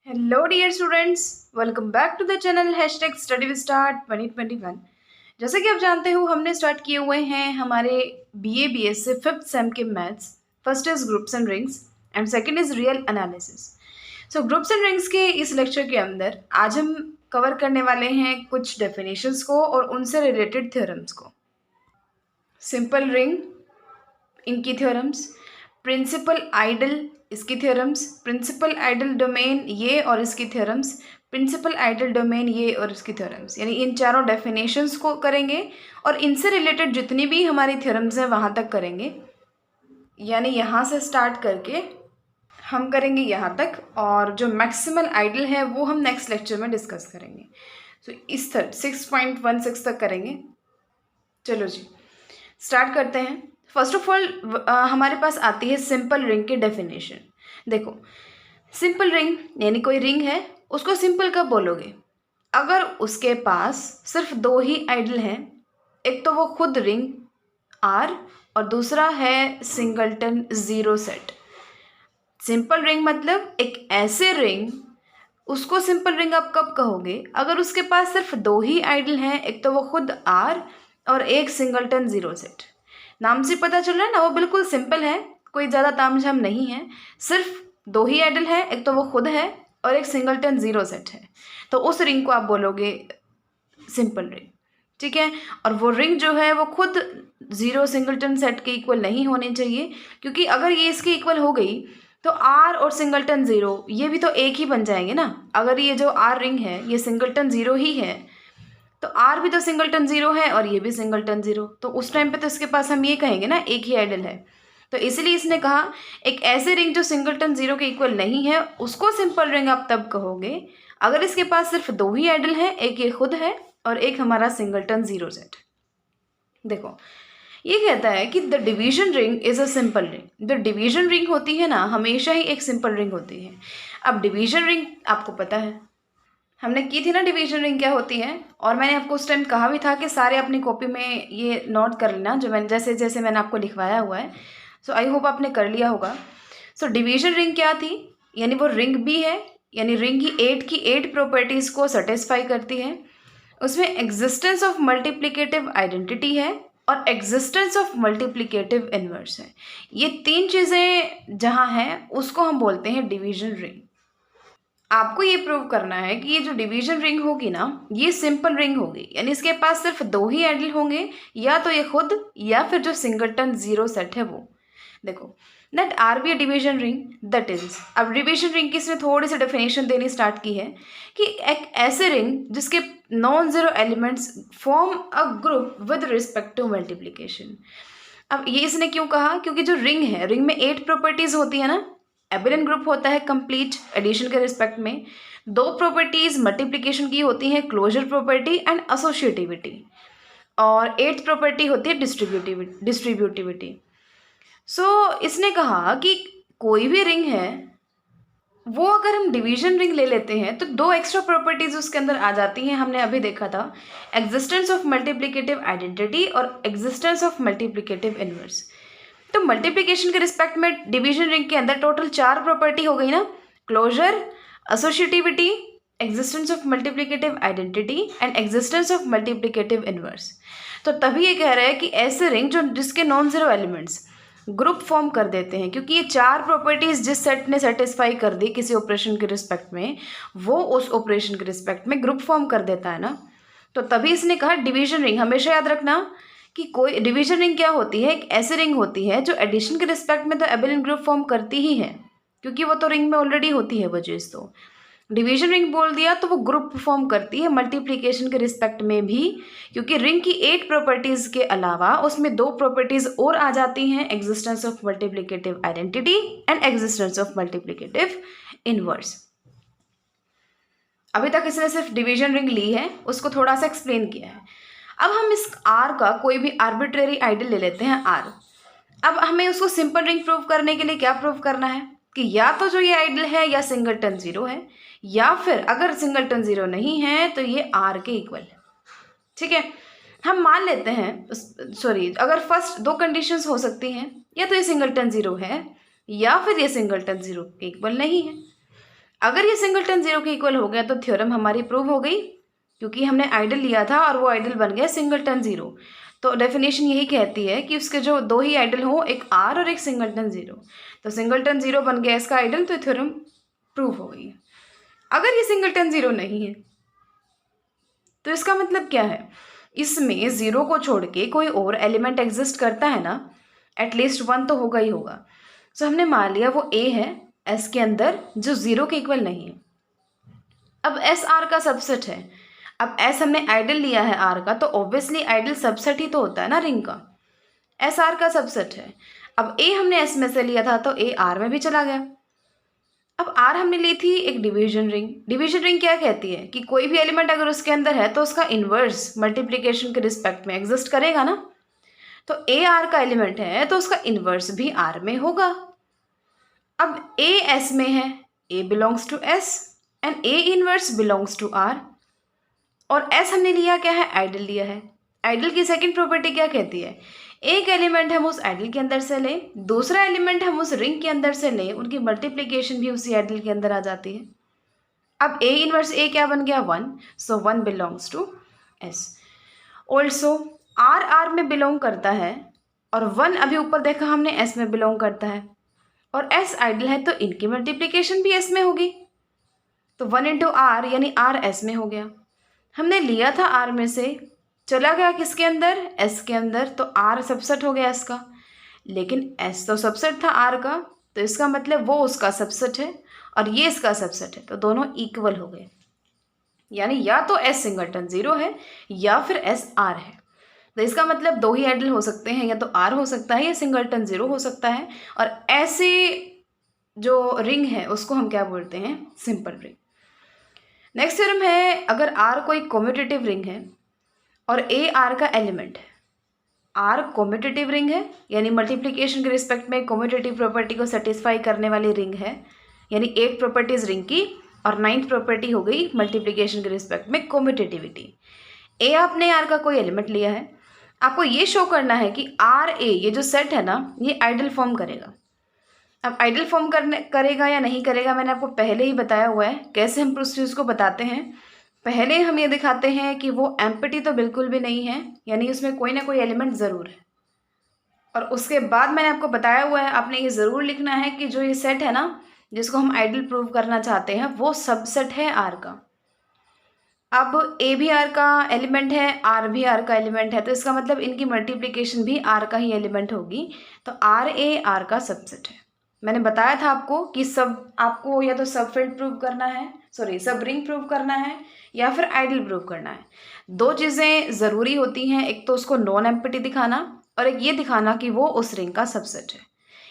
Hello dear students, welcome back to the channel #StudyWithStart 2021। जैसे कि आप जानते हो हमने स्टार्ट किए हुए हैं हमारे BA से फिफ्थ सेम के maths. First is groups and rings and second is real analysis. So groups and rings के इस लेक्चर के अंदर आज हम कवर करने वाले हैं कुछ डेफिनेशंस को और उनसे रिलेटेड थ्योरम्स को। सिंपल रिंग, इनकी थ्योरम्स, प्रिंसिपल आइडल इसकी थ्योरम्स, प्रिंसिपल आइडल डोमेन ये और इसकी थ्योरम्स, प्रिंसिपल आइडल डोमेन ये और इसकी थ्योरम्स, यानी इन चारों डेफिनेशंस को करेंगे और इनसे रिलेटेड जितनी भी हमारी थ्योरम्स हैं वहाँ तक करेंगे। यानी यहाँ से स्टार्ट करके हम करेंगे यहाँ तक और जो मैक्सिमल आइडल है वो हम नेक्स्ट लेक्चर में डिस्कस करेंगे। सो इस 6.16 तक करेंगे। चलो जी स्टार्ट करते हैं। फर्स्ट ऑफ ऑल हमारे पास आती है सिंपल रिंग की डेफिनेशन। देखो, सिंपल रिंग यानी कोई रिंग है, उसको सिंपल कब बोलोगे? अगर उसके पास सिर्फ दो ही आइडल हैं, एक तो वो खुद रिंग आर और दूसरा है singleton zero set. Simple ring मतलब एक ऐसे रिंग, उसको सिंपल रिंग आप कब कहोगे? अगर उसके पास सिर्फ दो ही आइडल हैं, एक तो वो खुद आर और एक सिंगलटन जीरो सेट। नाम से पता चल रहा है ना, वो बिल्कुल सिंपल है, कोई ज़्यादा तामझाम नहीं है। सिर्फ दो ही आइडल है, एक तो वो खुद है और एक सिंगलटन जीरो सेट है, तो उस रिंग को आप बोलोगे सिंपल रिंग। ठीक है, और वो रिंग जो है वो खुद जीरो सिंगलटन सेट के इक्वल नहीं होनी चाहिए, क्योंकि अगर ये इसके इक्वल हो गई तो आर और सिंगलटन जीरो ये भी तो एक ही बन जाएंगे ना। अगर ये जो आर रिंग है ये सिंगलटन जीरो ही है, तो आर भी तो सिंगलटन जीरो है और ये भी सिंगलटन जीरो, तो उस टाइम पे तो इसके पास हम ये कहेंगे ना एक ही आइडल है। तो इसलिए इसने कहा एक ऐसे रिंग जो सिंगलटन जीरो के इक्वल नहीं है उसको सिंपल रिंग आप तब कहोगे अगर इसके पास सिर्फ दो ही आइडल है, एक ये खुद है और एक हमारा सिंगलटन जीरो सेट। देखो, ये कहता है कि the division ring is a simple ring. जो डिवीजन रिंग होती है ना, हमेशा ही एक सिंपल रिंग होती है। अब डिवीजन रिंग आपको पता है, हमने की थी ना डिवीजन रिंग क्या होती है, और मैंने आपको उस टाइम कहा भी था कि सारे अपनी कॉपी में ये नोट कर लेना जो मैंने जैसे जैसे मैंने आपको लिखवाया हुआ है। सो आई होप आपने कर लिया होगा। सो डिवीजन रिंग क्या थी, यानी वो रिंग भी है, यानी रिंग की एट प्रॉपर्टीज़ को सेटिस्फाई करती है। उसमें एग्जिस्टेंस ऑफ मल्टीप्लिकेटिव आइडेंटिटी है और एग्जिस्टेंस ऑफ मल्टीप्लिकेटिव इनवर्स है। ये तीन चीज़ें जहाँ हैं उसको हम बोलते हैं डिवीजन रिंग। आपको ये प्रूव करना है कि ये जो डिवीजन रिंग होगी ना ये सिंपल रिंग होगी, यानी इसके पास सिर्फ दो ही आइडल होंगे, या तो ये खुद या फिर जो सिंगलटन जीरो सेट है वो। देखो, let R be a division ring that is, अब डिवीजन रिंग की इसमें थोड़ी सी डेफिनेशन देनी स्टार्ट की है कि एक ऐसे रिंग जिसके non zero elements form a group with respect to multiplication. अब ये इसने क्यों कहा? क्योंकि जो रिंग है, रिंग में 8 प्रॉपर्टीज होती है ना। एबेलियन ग्रुप होता है कंप्लीट एडिशन के रिस्पेक्ट में। दो प्रॉपर्टीज मल्टीप्लिकेशन की होती हैं, क्लोजर प्रॉपर्टी एंड एसोसिएटिविटी, और एट्थ प्रॉपर्टी होती है डिस्ट्रीब्यूटिविटी। सो इसने कहा कि कोई भी रिंग है वो अगर हम डिवीजन रिंग ले लेते हैं तो दो एक्स्ट्रा प्रॉपर्टीज उसके अंदर आ जाती हैं। हमने अभी देखा था एग्जिस्टेंस ऑफ मल्टीप्लिकेटिव आइडेंटिटी और एग्जिस्टेंस ऑफ मल्टीप्लिकेटिव इनवर्स। तो मल्टीप्लिकेशन के रिस्पेक्ट में डिवीजन रिंग के अंदर टोटल 4 प्रॉपर्टी हो गई ना, closure, associativity, existence of multiplicative identity and existence of multiplicative inverse. तो तभी ये कह रहा है कि ऐसे रिंग जो जिसके non zero elements group form कर देते हैं, क्योंकि ये 4 प्रॉपर्टीज जिस सेट ने सेटिस्फाई कर दी किसी ऑपरेशन के रिस्पेक्ट में, वो उस ऑपरेशन के रिस्पेक्ट में ग्रुप फॉर्म कर देता है ना। तो तभी इसने कहा डिवीजन रिंग। हमेशा याद रखना कि कोई डिवीजन रिंग क्या होती है, एक ऐसी रिंग होती है जो एडिशन के रिस्पेक्ट में तो एबेलियन ग्रुप फॉर्म करती ही है, क्योंकि वो तो रिंग में ऑलरेडी होती है वो चीज़। तो डिवीजन रिंग बोल दिया तो वो ग्रुप फॉर्म करती है मल्टीप्लिकेशन के रिस्पेक्ट में भी, क्योंकि रिंग की 8 प्रॉपर्टीज़ के अलावा उसमें 2 प्रॉपर्टीज़ और आ जाती हैं, existence of multiplicative identity and existence of multiplicative inverse. अभी तक इसने सिर्फ डिवीजन रिंग ली है, उसको थोड़ा सा एक्सप्लेन किया है। अब हम इस आर का कोई भी आर्बिट्रेरी आइडल ले लेते हैं आर। अब हमें उसको सिंपल रिंग प्रूव करने के लिए क्या प्रूव करना है कि या तो जो ये आइडल है या सिंगलटन जीरो है, या फिर अगर सिंगलटन जीरो नहीं है तो ये आर के इक्वल है। ठीक है, हम मान लेते हैं, सॉरी, अगर फर्स्ट दो कंडीशंस हो सकती हैं, या तो ये सिंगलटन जीरो है या फिर ये सिंगलटन जीरो के इक्वल नहीं है। अगर ये सिंगलटन जीरो के इक्वल हो गया तो थ्योरम हमारी प्रूव हो गई, क्योंकि हमने आइडल लिया था और वो आइडल बन गया सिंगलटन जीरो। तो डेफिनेशन यही कहती है कि उसके जो दो ही आइडल हो, एक आर और एक सिंगलटन जीरो, तो सिंगलटन जीरो बन गया इसका आइडल, तो थ्योरम प्रूव हो गई। अगर ये सिंगलटन जीरो नहीं है तो इसका मतलब क्या है, इसमें जीरो को छोड़ के कोई और एलिमेंट एग्जिस्ट करता है ना, एटलीस्ट वन तो होगा ही होगा। सो हमने मान लिया वो ए है एस के अंदर जो जीरो के इक्वल नहीं है। अब एस आर का सबसेट है। अब एस हमने आइडल लिया है आर का, तो ऑब्वियसली आइडल सबसेट ही तो होता है ना रिंग का। एस आर का सबसेट है। अब ए हमने एस में से लिया था तो ए आर में भी चला गया। अब आर हमने ली थी एक डिवीजन रिंग। डिवीजन रिंग क्या कहती है कि कोई भी एलिमेंट अगर उसके अंदर है तो उसका इन्वर्स मल्टीप्लिकेशन के रिस्पेक्ट में एग्जिस्ट करेगा ना। तो ए आर का एलिमेंट है तो उसका इन्वर्स भी आर में होगा। अब ए एस में है, A belongs to S and A inverse belongs to R. और एस हमने लिया क्या है, आइडल लिया है। आइडल की सेकंड प्रॉपर्टी क्या कहती है, एक एलिमेंट हम उस आइडल के अंदर से लें, दूसरा एलिमेंट हम उस रिंग के अंदर से लें, उनकी मल्टीप्लिकेशन भी उसी आइडल के अंदर आ जाती है। अब ए इनवर्स ए क्या बन गया, one, so one belongs to S. Also R R में बिलोंग करता है और वन अभी ऊपर देखा हमने एस में बिलोंग करता है, और एस आइडल है तो इनकी मल्टीप्लिकेशन भी एस में होगी। तो वन इंटू आर यानी आर एस में हो गया। हमने लिया था आर में से, चला गया किसके अंदर, एस के अंदर, तो आर सबसेट हो गया इसका। लेकिन एस तो सबसेट था आर का, तो इसका मतलब वो उसका सबसेट है और ये इसका सबसेट है, तो दोनों इक्वल हो गए। यानी या तो एस सिंगलटन जीरो है या फिर एस आर है। तो इसका मतलब दो ही आइडल हो सकते हैं, या तो आर हो सकता है या सिंगलटन जीरो हो सकता है। और ऐसे जो रिंग है उसको हम क्या बोलते हैं, सिंपल रिंग। नेक्स्ट थ्योरम है, अगर आर कोई कॉम्यूटेटिव रिंग है और ए आर का एलिमेंट है, आर कॉम्यूटेटिव रिंग है यानी मल्टीप्लिकेशन के रिस्पेक्ट में कॉम्यूटेटिव प्रॉपर्टी को सेटिस्फाई करने वाली रिंग है, यानी 8 प्रॉपर्टीज रिंग की और 9th प्रॉपर्टी हो गई मल्टीप्लिकेशन के रिस्पेक्ट में कॉम्यूटेटिविटी। ए आपने आर का कोई एलिमेंट लिया है, आपको ये शो करना है कि आर ए ये जो सेट है ना ये आइडल फॉर्म करेगा। अब आइडल फॉर्म करेगा या नहीं करेगा मैंने आपको पहले ही बताया हुआ है। कैसे हम उस चीज़ को बताते हैं, पहले हम ये दिखाते हैं कि वो एम्प्टी तो बिल्कुल भी नहीं है, यानी उसमें कोई ना कोई एलिमेंट ज़रूर है। और उसके बाद मैंने आपको बताया हुआ है, आपने ये ज़रूर लिखना है कि जो ये सेट है ना जिसको हम आइडल प्रूव करना चाहते हैं वो सबसेट है आर का। अब ए भी आर का एलिमेंट है, आर भी आर का एलिमेंट है, तो इसका मतलब इनकी मल्टीप्लिकेशन भी आर का ही एलिमेंट होगी। तो आर ए आर का सबसेट है। मैंने बताया था आपको कि सब आपको या तो सब फील्ड प्रूव करना है, सॉरी सब रिंग प्रूव करना है या फिर आइडल प्रूव करना है। दो चीज़ें ज़रूरी होती हैं, एक तो उसको नॉन एम्प्टी दिखाना और एक ये दिखाना कि वो उस रिंग का सबसेट है।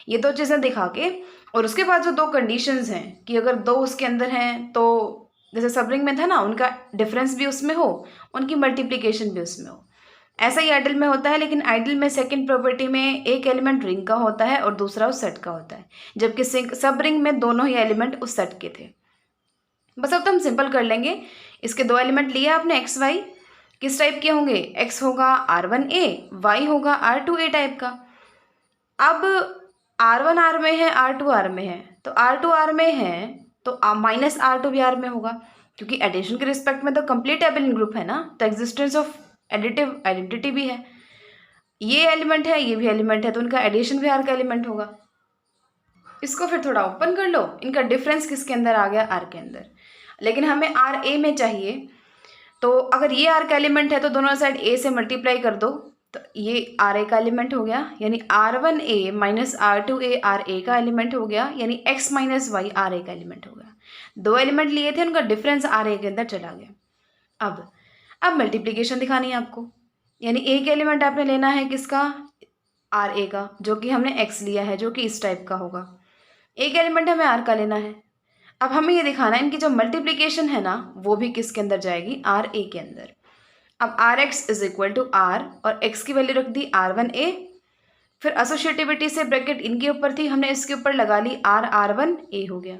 ये दो चीज़ें दिखा के और उसके बाद जो दो कंडीशंस हैं कि अगर दो उसके अंदर हैं तो जैसे सब रिंग में था ना, उनका डिफरेंस भी उसमें हो, उनकी मल्टीप्लिकेशन भी उसमें हो। ऐसा ही आइडल में होता है, लेकिन आइडल में सेकंड प्रॉपर्टी में एक एलिमेंट रिंग का होता है और दूसरा उस सेट का होता है, जबकि सब रिंग में दोनों ही एलिमेंट उस सेट के थे। बस अब तो हम सिंपल कर लेंगे। इसके दो एलिमेंट लिए आपने एक्स वाई, किस टाइप के होंगे, एक्स होगा R1A, वाई होगा R2A टाइप का। अब R1 R में है, R2 R में है, तो R2 R में है तो माइनस R2 भी R में होगा, क्योंकि एडिशन के रिस्पेक्ट में तो कंप्लीट एबेलियन ग्रुप है ना, तो एग्जिस्टेंस ऑफ एडिटिव आइडेंटिटी भी है। ये एलिमेंट है, ये भी एलिमेंट है, तो उनका एडिशन भी R का एलिमेंट होगा। इसको फिर थोड़ा ओपन कर लो, इनका डिफरेंस किसके अंदर आ गया, R के अंदर, लेकिन हमें RA में चाहिए। तो अगर ये R का एलिमेंट है तो दोनों साइड A से मल्टीप्लाई कर दो, तो ये RA का एलिमेंट हो गया, यानी R1A माइनस R2A RA का एलिमेंट हो गया, यानी X माइनस वाई RA का एलिमेंट हो गया। दो एलिमेंट लिए थे, उनका डिफरेंस RA के अंदर चला गया। अब मल्टीप्लिकेशन दिखानी है आपको, यानी एक एलिमेंट आपने लेना है किसका, RA का, जो कि हमने X लिया है, जो कि इस टाइप का होगा। एक एलिमेंट हमें R का लेना है। अब हमें ये दिखाना है इनकी जो मल्टीप्लिकेशन है ना वो भी किसके अंदर जाएगी, RA के अंदर। अब RX is equal to R और X की वैल्यू रख दी R1A, फिर एसोसिएटिविटी से ब्रैकेट इनके ऊपर थी, हमने इसके ऊपर लगा ली R1A हो गया।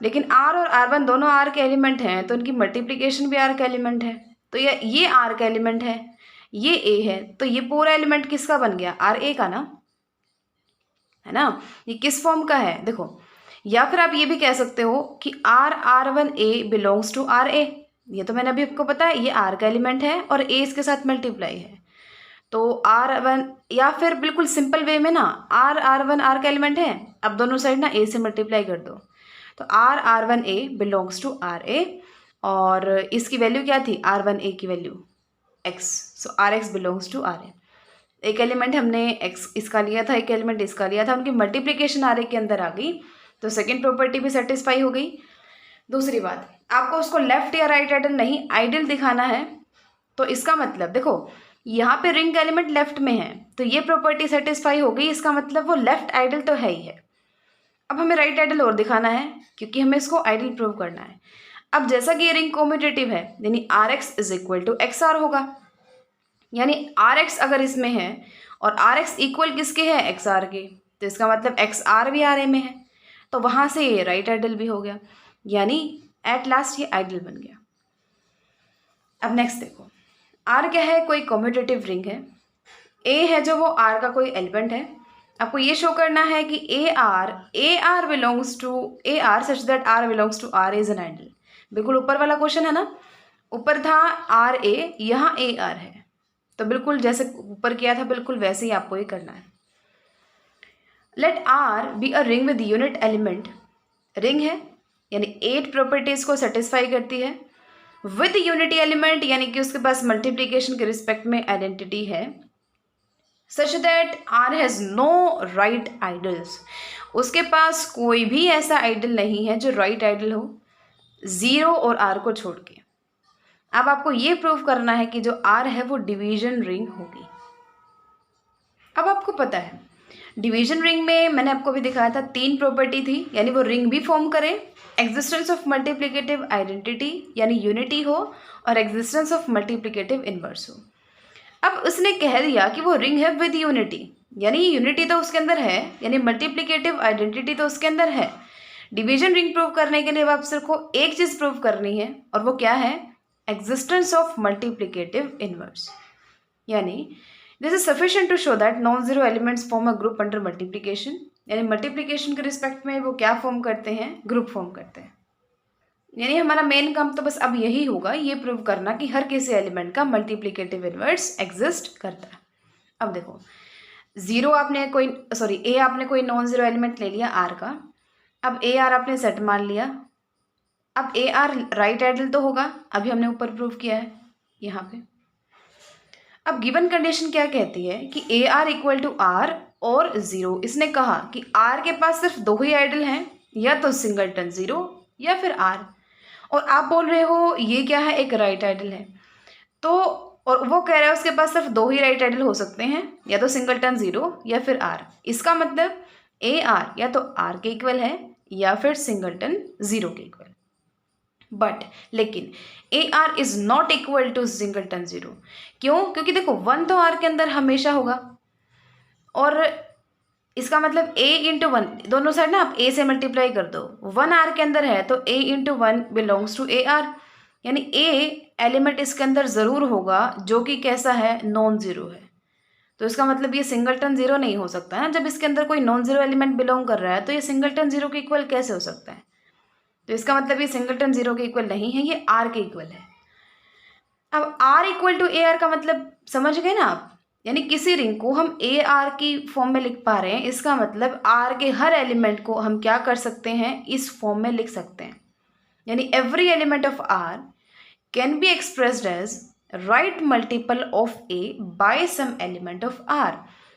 लेकिन R और R1 दोनों R के एलिमेंट हैं, तो इनकी मल्टीप्लिकेशन भी R का एलिमेंट है, तो ये R का एलिमेंट है, ये A है, तो ये पूरा एलिमेंट किसका बन गया, RA का ना, है ना। ये किस फॉर्म का है, देखो या फिर आप ये भी कह सकते हो कि R1A बिलोंग्स टू RA। ये तो मैंने अभी आपको बताया, ये R का एलिमेंट है और A इसके साथ मल्टीप्लाई है, तो R1, या फिर बिल्कुल सिंपल वे में ना R1 R का एलिमेंट है, अब दोनों साइड ना A से मल्टीप्लाई कर दो, तो R1A बिलोंग्स टू RA, और इसकी वैल्यू क्या थी, R1A की value X, so RX belongs to RA। एक एलिमेंट हमने X इसका लिया था, एक एलिमेंट इसका लिया था, उनकी मल्टीप्लिकेशन RA के अंदर आ गई, तो सेकेंड प्रॉपर्टी भी सेटिस्फाई हो गई। दूसरी बात, आपको उसको लेफ्ट या राइट आइडल नहीं आइडल दिखाना है, तो इसका मतलब देखो यहाँ पे रिंग का एलिमेंट लेफ्ट में है, तो ये प्रॉपर्टी सेटिस्फाई हो गई, इसका मतलब वो लेफ्ट आइडल तो है ही है। अब हमें राइट आइडल और दिखाना है, क्योंकि हमें इसको आइडल प्रूव करना है। अब जैसा कि ये रिंग कॉम्यूटेटिव है, यानी RX is equal to XR होगा, यानी RX अगर इसमें है और RX इक्वल किसके है, XR के, तो इसका मतलब XR भी RA में है, तो वहाँ से ये राइट आइडल भी हो गया, यानी एट लास्ट ये आइडल बन गया। अब नेक्स्ट देखो, R क्या है, कोई कॉम्यूटेटिव रिंग है, A है जो वो R का कोई एलिमेंट है, आपको ये शो करना है कि AR belongs to AR such that R belongs to R is an ideal. बिल्कुल ऊपर वाला क्वेश्चन है ना, ऊपर था RA, यहाँ AR है, तो बिल्कुल जैसे ऊपर किया था बिल्कुल वैसे ही आपको ये करना है। Let R be a ring with unit element, ring है यानी 8 प्रॉपर्टीज़ को सेटिस्फाई करती है, विद यूनिटी एलिमेंट यानी कि उसके पास मल्टीप्लिकेशन के रिस्पेक्ट में आइडेंटिटी है, such that R has no right ideals, उसके पास कोई भी ऐसा आइडल नहीं है जो राइट आइडल हो, 0 और R को छोड़ के। अब आपको ये प्रूव करना है कि जो R है वो डिवीजन रिंग होगी। अब आपको पता है डिवीजन रिंग में मैंने आपको भी दिखाया था 3 प्रॉपर्टी थी, यानी वो रिंग भी फॉर्म करे, एग्जिस्टेंस ऑफ मल्टीप्लिकेटिव आइडेंटिटी यानी यूनिटी हो, और एग्जिस्टेंस ऑफ मल्टीप्लिकेटिव इनवर्स हो। अब उसने कह दिया कि वो रिंग है विद यूनिटी, यानी यूनिटी तो उसके अंदर है, यानी मल्टीप्लिकेटिव आइडेंटिटी तो उसके अंदर है। डिवीजन रिंग प्रूव करने के लिए आप सिर्फ को एक चीज़ प्रूव करनी है, और वो क्या है, एग्जिस्टेंस ऑफ मल्टीप्लिकेटिव इनवर्स, यानी this is sufficient to show that non zero elements form a group under multiplication, यानी मल्टीप्लिकेशन के रिस्पेक्ट में वो क्या फॉर्म करते हैं, ग्रुप फॉर्म करते हैं। यानी हमारा मेन काम तो बस अब यही होगा, ये प्रूव करना कि हर किसी एलिमेंट का मल्टीप्लिकेटिव इनवर्स एग्जिस्ट करता है। अब देखो जीरो आपने कोई ए आपने कोई नॉन जीरो एलिमेंट ले लिया R का, अब AR आपने सेट मान लिया, अब AR राइट आइडल तो होगा, अभी हमने ऊपर प्रूव किया है यहाँ पे। अब गिवन कंडीशन क्या कहती है कि AR इक्वल टू R और 0, इसने कहा कि R के पास सिर्फ 2 ही आइडल हैं, या तो सिंगलटन 0 या फिर R, और आप बोल रहे हो ये क्या है, एक राइट आइडल है, तो और वो कह रहा है उसके पास सिर्फ 2 ही राइट आइडल हो सकते हैं, या तो सिंगलटन 0 या फिर R, इसका मतलब AR या तो R के इक्वल है या फिर सिंगलटन 0 के इक्वल। बट लेकिन AR is not equal to singleton 0, क्यों, क्योंकि देखो 1 तो R के अंदर हमेशा होगा, और इसका मतलब A इंटू 1, दोनों साइड ना आप A से मल्टीप्लाई कर दो, 1 R के अंदर है तो A into 1 belongs to AR, यानी A एलिमेंट इसके अंदर ज़रूर होगा जो कि कैसा है, नॉन ज़ीरो है, तो इसका मतलब ये सिंगलटन 0 नहीं हो सकता है। जब इसके अंदर कोई नॉन ज़ीरो एलिमेंट बिलोंग कर रहा है तो ये सिंगलटन 0 के इक्वल कैसे हो सकता है, तो इसका मतलब ये सिंगलटन 0 के इक्वल नहीं है, ये R के इक्वल है। अब R इक्वल टू AR का मतलब समझ गए ना आप, यानी किसी रिंग को हम AR की फॉर्म में लिख पा रहे हैं, इसका मतलब R के हर एलिमेंट को हम क्या कर सकते हैं, इस फॉर्म में लिख सकते हैं, यानी every element of R can be expressed as right multiple of A by some element of R,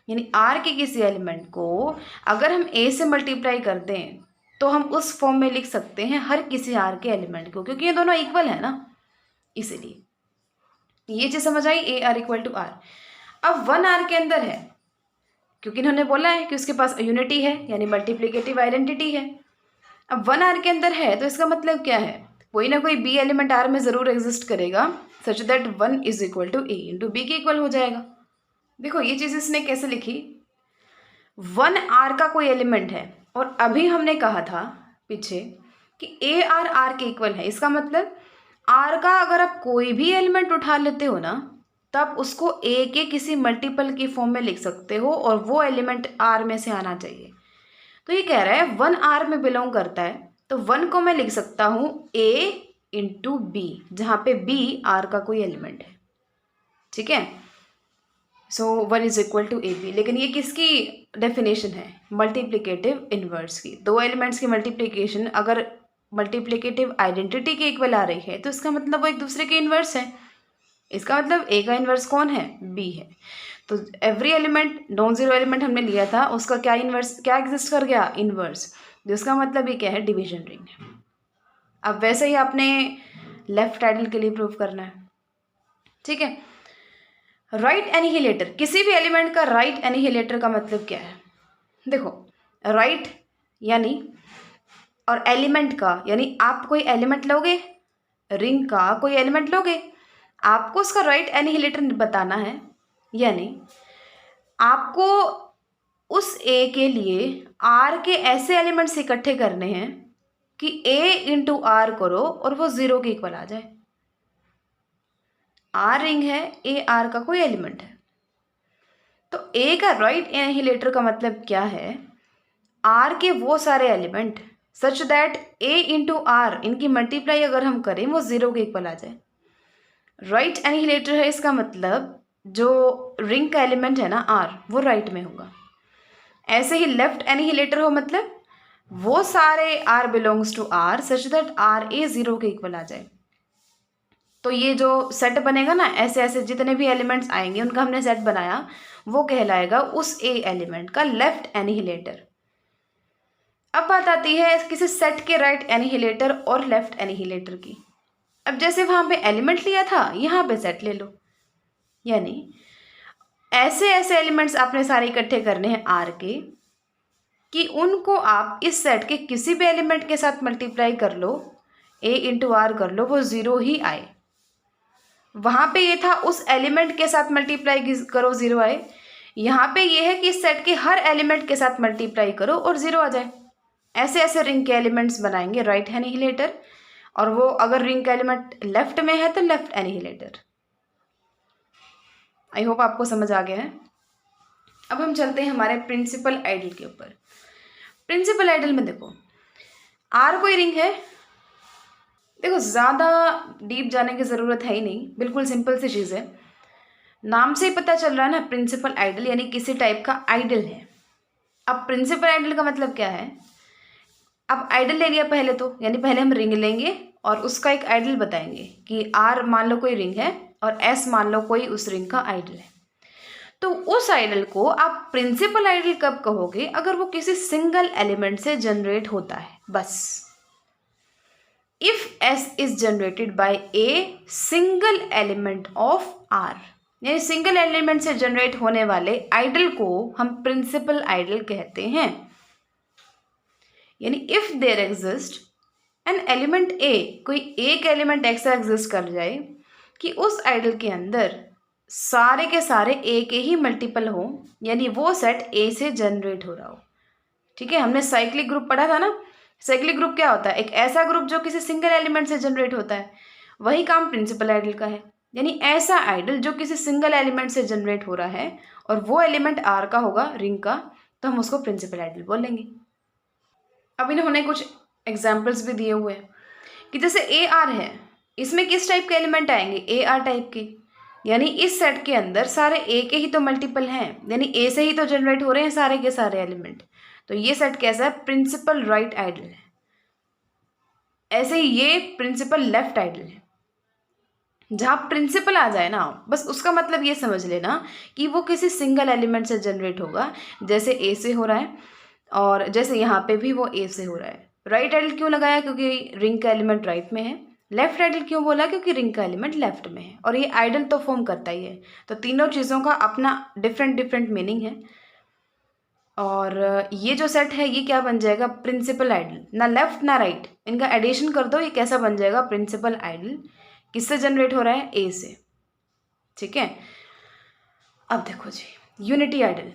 यानी R के किसी एलिमेंट को अगर हम A से मल्टीप्लाई कर दें तो हम उस फॉर्म में लिख सकते हैं हर किसी R के एलिमेंट को, क्योंकि ये दोनों इक्वल है ना, इसीलिए ये चीज़ समझ आई, AR इक्वल टू R। अब 1 R के अंदर है, क्योंकि इन्होंने बोला है कि उसके पास यूनिटी है यानी मल्टीप्लिकेटिव आइडेंटिटी है। अब 1 R के अंदर है तो इसका मतलब क्या है, कोई ना कोई B एलिमेंट R में ज़रूर एग्जिस्ट करेगा, such that 1 is equal to A into B के इक्वल हो जाएगा। देखो ये चीज़ इसने कैसे लिखी, 1 R का कोई एलिमेंट है, और अभी हमने कहा था पीछे कि AR R के इक्वल है, इसका मतलब R का अगर आप कोई भी एलिमेंट उठा लेते हो ना, तब उसको A के किसी मल्टीपल की फॉर्म में लिख सकते हो, और वो एलिमेंट R में से आना चाहिए। तो ये कह रहा है 1 आर में बिलोंग करता है, तो 1 को मैं लिख सकता हूँ A इंटू बी, जहाँ पे B आर का कोई एलिमेंट है। ठीक है, so 1 is equal to A B. लेकिन ये किसकी डेफिनेशन है? मल्टीप्लिकेटिव इन्वर्स की। दो एलिमेंट्स की मल्टीप्लिकेशन अगर मल्टीप्लिकेटिव आइडेंटिटी के इक्वल आ रही है तो इसका मतलब वो एक दूसरे के इन्वर्स है। इसका मतलब ए का इन्वर्स कौन है? बी है। तो every element, non zero element हमने लिया था, उसका क्या इन्वर्स, क्या एग्जिस्ट कर गया? इन्वर्स। जिसका मतलब ये क्या है? डिवीजन रिंग है। अब वैसे ही आपने लेफ्ट आइडल के लिए प्रूव करना है। ठीक है, राइट एनिहिलेटर, किसी भी एलिमेंट का राइट एनिहिलेटर का मतलब क्या है? देखो, राइट यानी, और एलिमेंट का यानी आप कोई एलिमेंट लोगे, रिंग का कोई एलिमेंट लोगे, आपको उसका राइट एनिहिलेटर बताना है। यानी आपको उस ए के लिए आर के ऐसे एलिमेंट्स इकट्ठे करने हैं कि ए इंटू आर करो और वो 0 के इक्वल आ जाए। आर रिंग है, ए आर का कोई एलिमेंट है, तो ए का राइट एनिहिलेटर का मतलब क्या है? आर के वो सारे element such that A into R, इनकी मल्टीप्लाई अगर हम करें वो 0 के इक्वल आ जाए। राइट एनिहिलेटर है, इसका मतलब जो रिंग का एलिमेंट है ना आर, वो राइट में होगा। ऐसे ही लेफ्ट एनिहिलेटर हो मतलब वो सारे R belongs to R such that R A 0 के इक्वल आ जाए। तो ये जो सेट बनेगा ना, ऐसे ऐसे जितने भी एलिमेंट्स आएंगे उनका हमने सेट बनाया, वो कहलाएगा उस ए एलिमेंट का लेफ्ट एनिहिलेटर। अब बात आती है किसी सेट के राइट एनिहिलेटर और लेफ्ट एनिहिलेटर की। अब जैसे वहां पे एलिमेंट लिया था, यहाँ पे सेट ले लो। यानी ऐसे ऐसे एलिमेंट्स आपने सारे इकट्ठे करने हैं आर के, कि उनको आप इस सेट के किसी भी एलिमेंट के साथ मल्टीप्लाई कर लो, ए इंटू आर कर लो, वो 0 ही आए। वहां पे ये था उस एलिमेंट के साथ मल्टीप्लाई करो 0 आए, यहाँ पे ये है कि इस सेट के हर एलिमेंट के साथ मल्टीप्लाई करो और 0 आ जाए। ऐसे ऐसे रिंग के एलिमेंट्स बनाएंगे राइट एनिहिलेटर, और वो अगर रिंग का एलिमेंट लेफ्ट में है तो लेफ्ट एनिहिलेटर। आई होप आपको समझ आ गया है। अब हम चलते हैं हमारे प्रिंसिपल आइडल के ऊपर। प्रिंसिपल आइडल में देखो, आर कोई रिंग है। देखो, ज़्यादा डीप जाने की ज़रूरत है ही नहीं, बिल्कुल सिंपल सी चीज़ है। नाम से ही पता चल रहा है ना, प्रिंसिपल आइडल यानी किसी टाइप का आइडल है। अब प्रिंसिपल आइडल का मतलब क्या है? अब आइडल ले लिया पहले तो, यानी पहले हम रिंग लेंगे और उसका एक आइडल बताएंगे कि आर मान लो कोई रिंग है और एस मान लो कोई उस रिंग का आइडल है। तो उस आइडल को आप प्रिंसिपल आइडल कब कहोगे? अगर वो किसी सिंगल एलिमेंट से जनरेट होता है, बस। If S is generated by a single element of R, यानी सिंगल एलिमेंट से जनरेट होने वाले आइडल को हम प्रिंसिपल आइडल कहते हैं। यानी if there exist an element A, कोई एक एलिमेंट ऐसा एग्जिस्ट कर जाए कि उस आइडल के अंदर सारे के सारे ए के ही मल्टीपल हो, यानी वो सेट ए से जनरेट हो रहा हो। ठीक है, हमने साइक्लिक ग्रुप पढ़ा था ना। साइक्लिक ग्रुप क्या होता है? एक ऐसा ग्रुप जो किसी सिंगल एलिमेंट से जनरेट होता है। वही काम प्रिंसिपल आइडल का है, यानी ऐसा आइडल जो किसी सिंगल एलिमेंट से जनरेट हो रहा है और वो एलिमेंट आर का होगा, रिंग का, तो हम उसको प्रिंसिपल आइडल बोलेंगे। अब इन्होंने कुछ एग्जाम्पल्स भी दिए हुए हैं कि जैसे ए आर है, इसमें किस टाइप के एलिमेंट आएंगे? ए आर टाइप के। यानी इस सेट के अंदर सारे ए के ही तो मल्टीपल हैं, यानी ए से ही तो जनरेट हो रहे हैं सारे के सारे एलिमेंट। तो ये सेट कैसा है? प्रिंसिपल राइट आइडल है। ऐसे ही ये प्रिंसिपल लेफ्ट आइडल है। जहाँ प्रिंसिपल आ जाए ना, बस उसका मतलब ये समझ लेना कि वो किसी सिंगल एलिमेंट से जनरेट होगा। जैसे ए से हो रहा है और जैसे यहाँ पे भी वो ए से हो रहा है। राइट आइडल क्यों लगाया? क्योंकि रिंग का एलिमेंट राइट में है। लेफ्ट आइडल क्यों बोला? क्योंकि रिंग का एलिमेंट लेफ्ट में है, और ये आइडल तो फॉर्म करता ही है। तो तीनों चीज़ों का अपना डिफरेंट डिफरेंट मीनिंग है। और ये जो सेट है ये क्या बन जाएगा? Principal ideal. ना लेफ्ट ना राइट, इनका एडिशन कर दो, ये कैसा बन जाएगा? Principal idol. किससे जनरेट हो रहा है? ए से। ठीक है, अब देखो जी, यूनिटी आइडल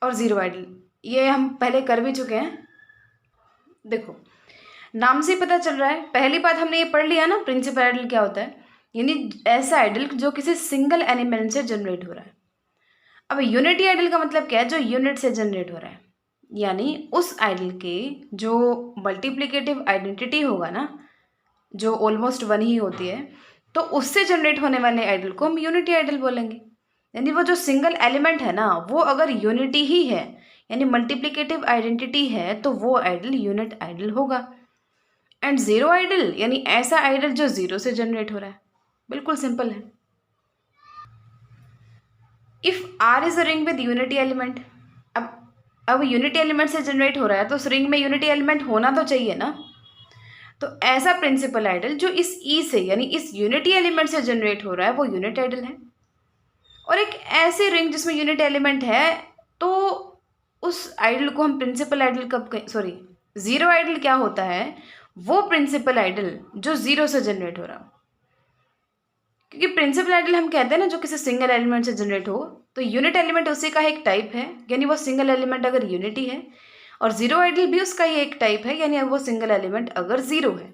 और जीरो आइडल, ये हम पहले कर भी चुके हैं। देखो, नाम से पता चल रहा है, पहली बात हमने ये पढ़ लिया ना, प्रिंसिपल आइडल क्या होता है, यानी ऐसा आइडल जो किसी सिंगल एलिमेंट से जनरेट हो रहा है। अब यूनिटी आइडल का मतलब क्या है? जो यूनिट से जनरेट हो रहा है। यानी उस आइडल के जो मल्टीप्लिकेटिव आइडेंटिटी होगा ना, जो ऑलमोस्ट वन ही होती है, तो उससे जनरेट होने वाले आइडल को हम यूनिटी आइडल बोलेंगे। यानी वो जो सिंगल एलिमेंट है ना, वो अगर यूनिटी ही है यानी मल्टीप्लिकेटिव आइडेंटिटी है, तो वो आइडल यूनिट आइडल होगा। एंड जीरो आइडल यानी ऐसा आइडल जो जीरो से जनरेट हो रहा है। बिल्कुल सिंपल है। If R is a ring with unity element, अब यूनिटी एलिमेंट से जनरेट हो रहा है तो उस रिंग में यूनिटी एलिमेंट होना तो चाहिए ना। तो ऐसा प्रिंसिपल आइडल जो इस ई से यानी इस यूनिटी एलिमेंट से जनरेट हो रहा है वो यूनिट आइडल है। और एक ऐसी रिंग जिसमें यूनिट एलिमेंट है, तो उस आइडल को हम प्रिंसिपल आइडल कब सॉरी जीरो आइडल क्या होता है, वो प्रिंसिपल आइडल जो जीरो से जनरेट हो रहा हो। क्योंकि प्रिंसिपल आइडल हम कहते हैं ना जो किसी सिंगल एलिमेंट से जनरेट हो, तो यूनिट एलिमेंट उसी का एक टाइप है, यानी वो सिंगल एलिमेंट अगर यूनिटी है, और जीरो आइडल भी उसका ही एक टाइप है, यानी वो सिंगल एलिमेंट अगर जीरो है।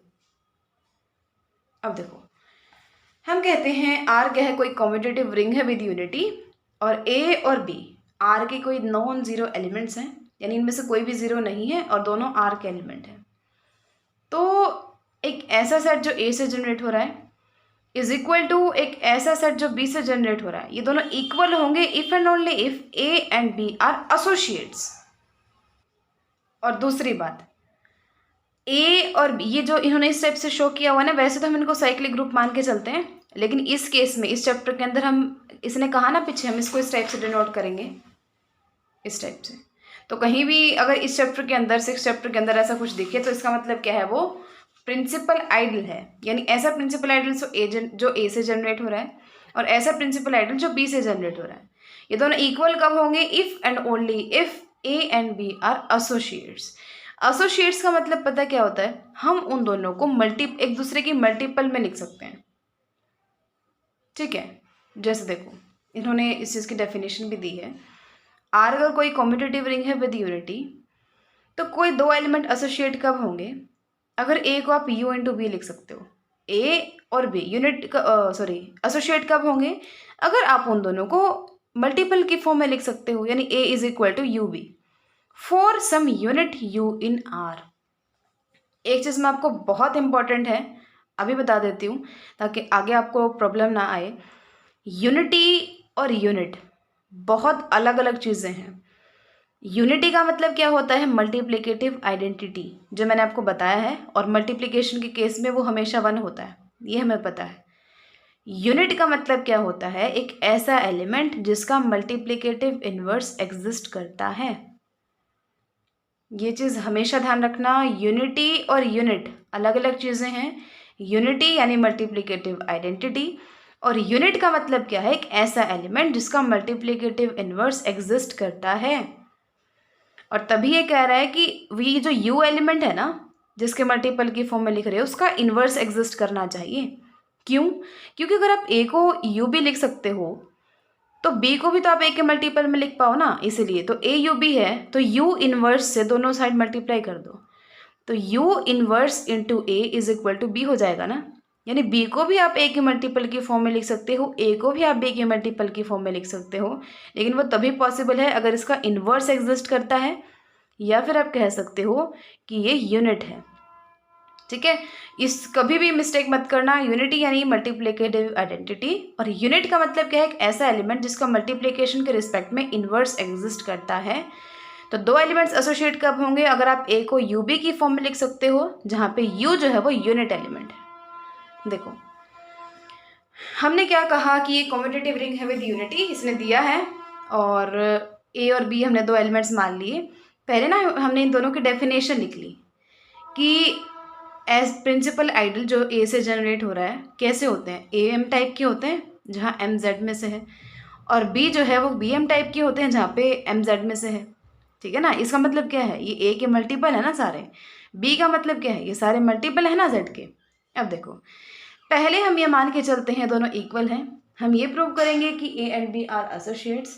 अब देखो, हम कहते हैं आर क्या है, कोई कॉम्यूटेटिव रिंग है विद यूनिटी, और ए और बी आर के कोई नॉन जीरो एलिमेंट्स हैं, यानी इनमें से कोई भी जीरो नहीं है और दोनों आर के एलिमेंट हैं। तो एक ऐसा सेट जो ए से जनरेट हो रहा है इज इक्वल टू एक ऐसा सेट जो बी से जनरेट हो रहा है। ये दोनों इक्वल होंगे if and only if A and B are associates. और दूसरी बात, ए और बी ये जो इन्होंने इस टाइप से शो किया हुआ है ना, वैसे तो हम इनको साइक्लिक ग्रुप मान के चलते हैं, लेकिन इस केस में इस चैप्टर के अंदर हम इसने कहा ना पीछे, हम इसको इस टाइप से डिनोट करेंगे, इस टाइप से। तो कहीं भी अगर इस चैप्टर के अंदर सिक्स चैप्टर के अंदर ऐसा कुछ दिखे तो इसका मतलब क्या है, वो प्रिंसिपल आइडल है। यानी ऐसा प्रिंसिपल आइडल जो ए से जनरेट हो रहा है, और ऐसा प्रिंसिपल आइडल जो बी से जनरेट हो रहा है। ये दोनों इक्वल कब होंगे, if and only if A and B are associates. Associates का मतलब पता क्या होता है, हम उन दोनों को एक दूसरे की मल्टीपल में लिख सकते हैं। ठीक है, जैसे देखो इन्होंने इस चीज़ की डेफिनेशन भी दी है। आर अगर कोई कॉम्यूटेटिव रिंग है विद यूनिटी, तो कोई दो एलिमेंट एसोसिएट कब होंगे, अगर ए को आप यू इंटू बी लिख सकते हो, ए और बी यूनिट एसोसिएट कब होंगे, अगर आप उन दोनों को मल्टीपल की फॉर्म में लिख सकते हो, यानी A is equal to U B for some unit U in R. एक चीज़ में आपको बहुत इंपॉर्टेंट है, अभी बता देती हूँ ताकि आगे आपको प्रॉब्लम ना आए। यूनिटी और यूनिट बहुत अलग अलग चीज़ें हैं। यूनिटी का मतलब क्या होता है, मल्टीप्लिकेटिव आइडेंटिटी, जो मैंने आपको बताया है, और मल्टीप्लिकेशन के केस में वो हमेशा वन होता है, ये हमें पता है। यूनिट का मतलब क्या होता है, एक ऐसा एलिमेंट जिसका मल्टीप्लिकेटिव इन्वर्स एग्जिस्ट करता है। ये चीज़ हमेशा ध्यान रखना, यूनिटी और यूनिट अलग अलग चीज़ें हैं। यूनिटी यानी मल्टीप्लिकेटिव आइडेंटिटी, और यूनिट का मतलब क्या है, एक ऐसा एलिमेंट जिसका मल्टीप्लिकेटिव इन्वर्स एग्जिस्ट करता है। और तभी ये कह रहा है कि ये जो यू एलिमेंट है ना, जिसके मल्टीपल की फॉर्म में लिख रहे हो, उसका इन्वर्स एग्जिस्ट करना चाहिए। क्यों? क्योंकि अगर आप ए को यू भी लिख सकते हो, तो बी को भी तो आप ए के मल्टीपल में लिख पाओ ना, इसीलिए तो ए यू बी है, तो यू इन्वर्स से दोनों साइड मल्टीप्लाई कर दो, तो U inverse into A is equal to B हो जाएगा ना। यानी बी को भी आप ए के मल्टीपल की फॉर्म में लिख सकते हो, ए को भी आप बी के मल्टीपल की फॉर्म में लिख सकते हो, लेकिन वो तभी पॉसिबल है अगर इसका इन्वर्स एग्जिस्ट करता है, या फिर आप कह सकते हो कि ये यूनिट है। ठीक है, इस कभी भी मिस्टेक मत करना, यूनिटी यानी मल्टीप्लिकेटिव आइडेंटिटी, और यूनिट का मतलब क्या है, एक ऐसा एलिमेंट जिसका मल्टीप्लिकेशन के रिस्पेक्ट में इन्वर्स एग्जिस्ट करता है। तो दो एलिमेंट्स एसोसिएट कब होंगे, अगर आप ए को यू बी की फॉर्म में लिख सकते हो, जहाँ पे यू जो है वो यूनिट एलिमेंट है। देखो हमने क्या कहा कि ये कॉम्यूटेटिव रिंग है विद यूनिटी, इसने दिया है, और ए और बी हमने दो एलिमेंट्स मान लिए। पहले ना हमने इन दोनों की डेफिनेशन लिख ली कि एज प्रिंसिपल आइडल जो ए से जनरेट हो रहा है कैसे होते हैं, ए एम टाइप के होते हैं जहाँ एम जेड में से है, और बी जो है वो बी एम टाइप के होते हैं जहाँ पे एम जेड में से है। ठीक है ना, इसका मतलब क्या है, ये ए के मल्टीपल है ना सारे, बी का मतलब क्या है, ये सारे मल्टीपल है ना जेड के। अब देखो पहले हम ये मान के चलते हैं दोनों इक्वल हैं, हम ये प्रूव करेंगे कि A and B are associates,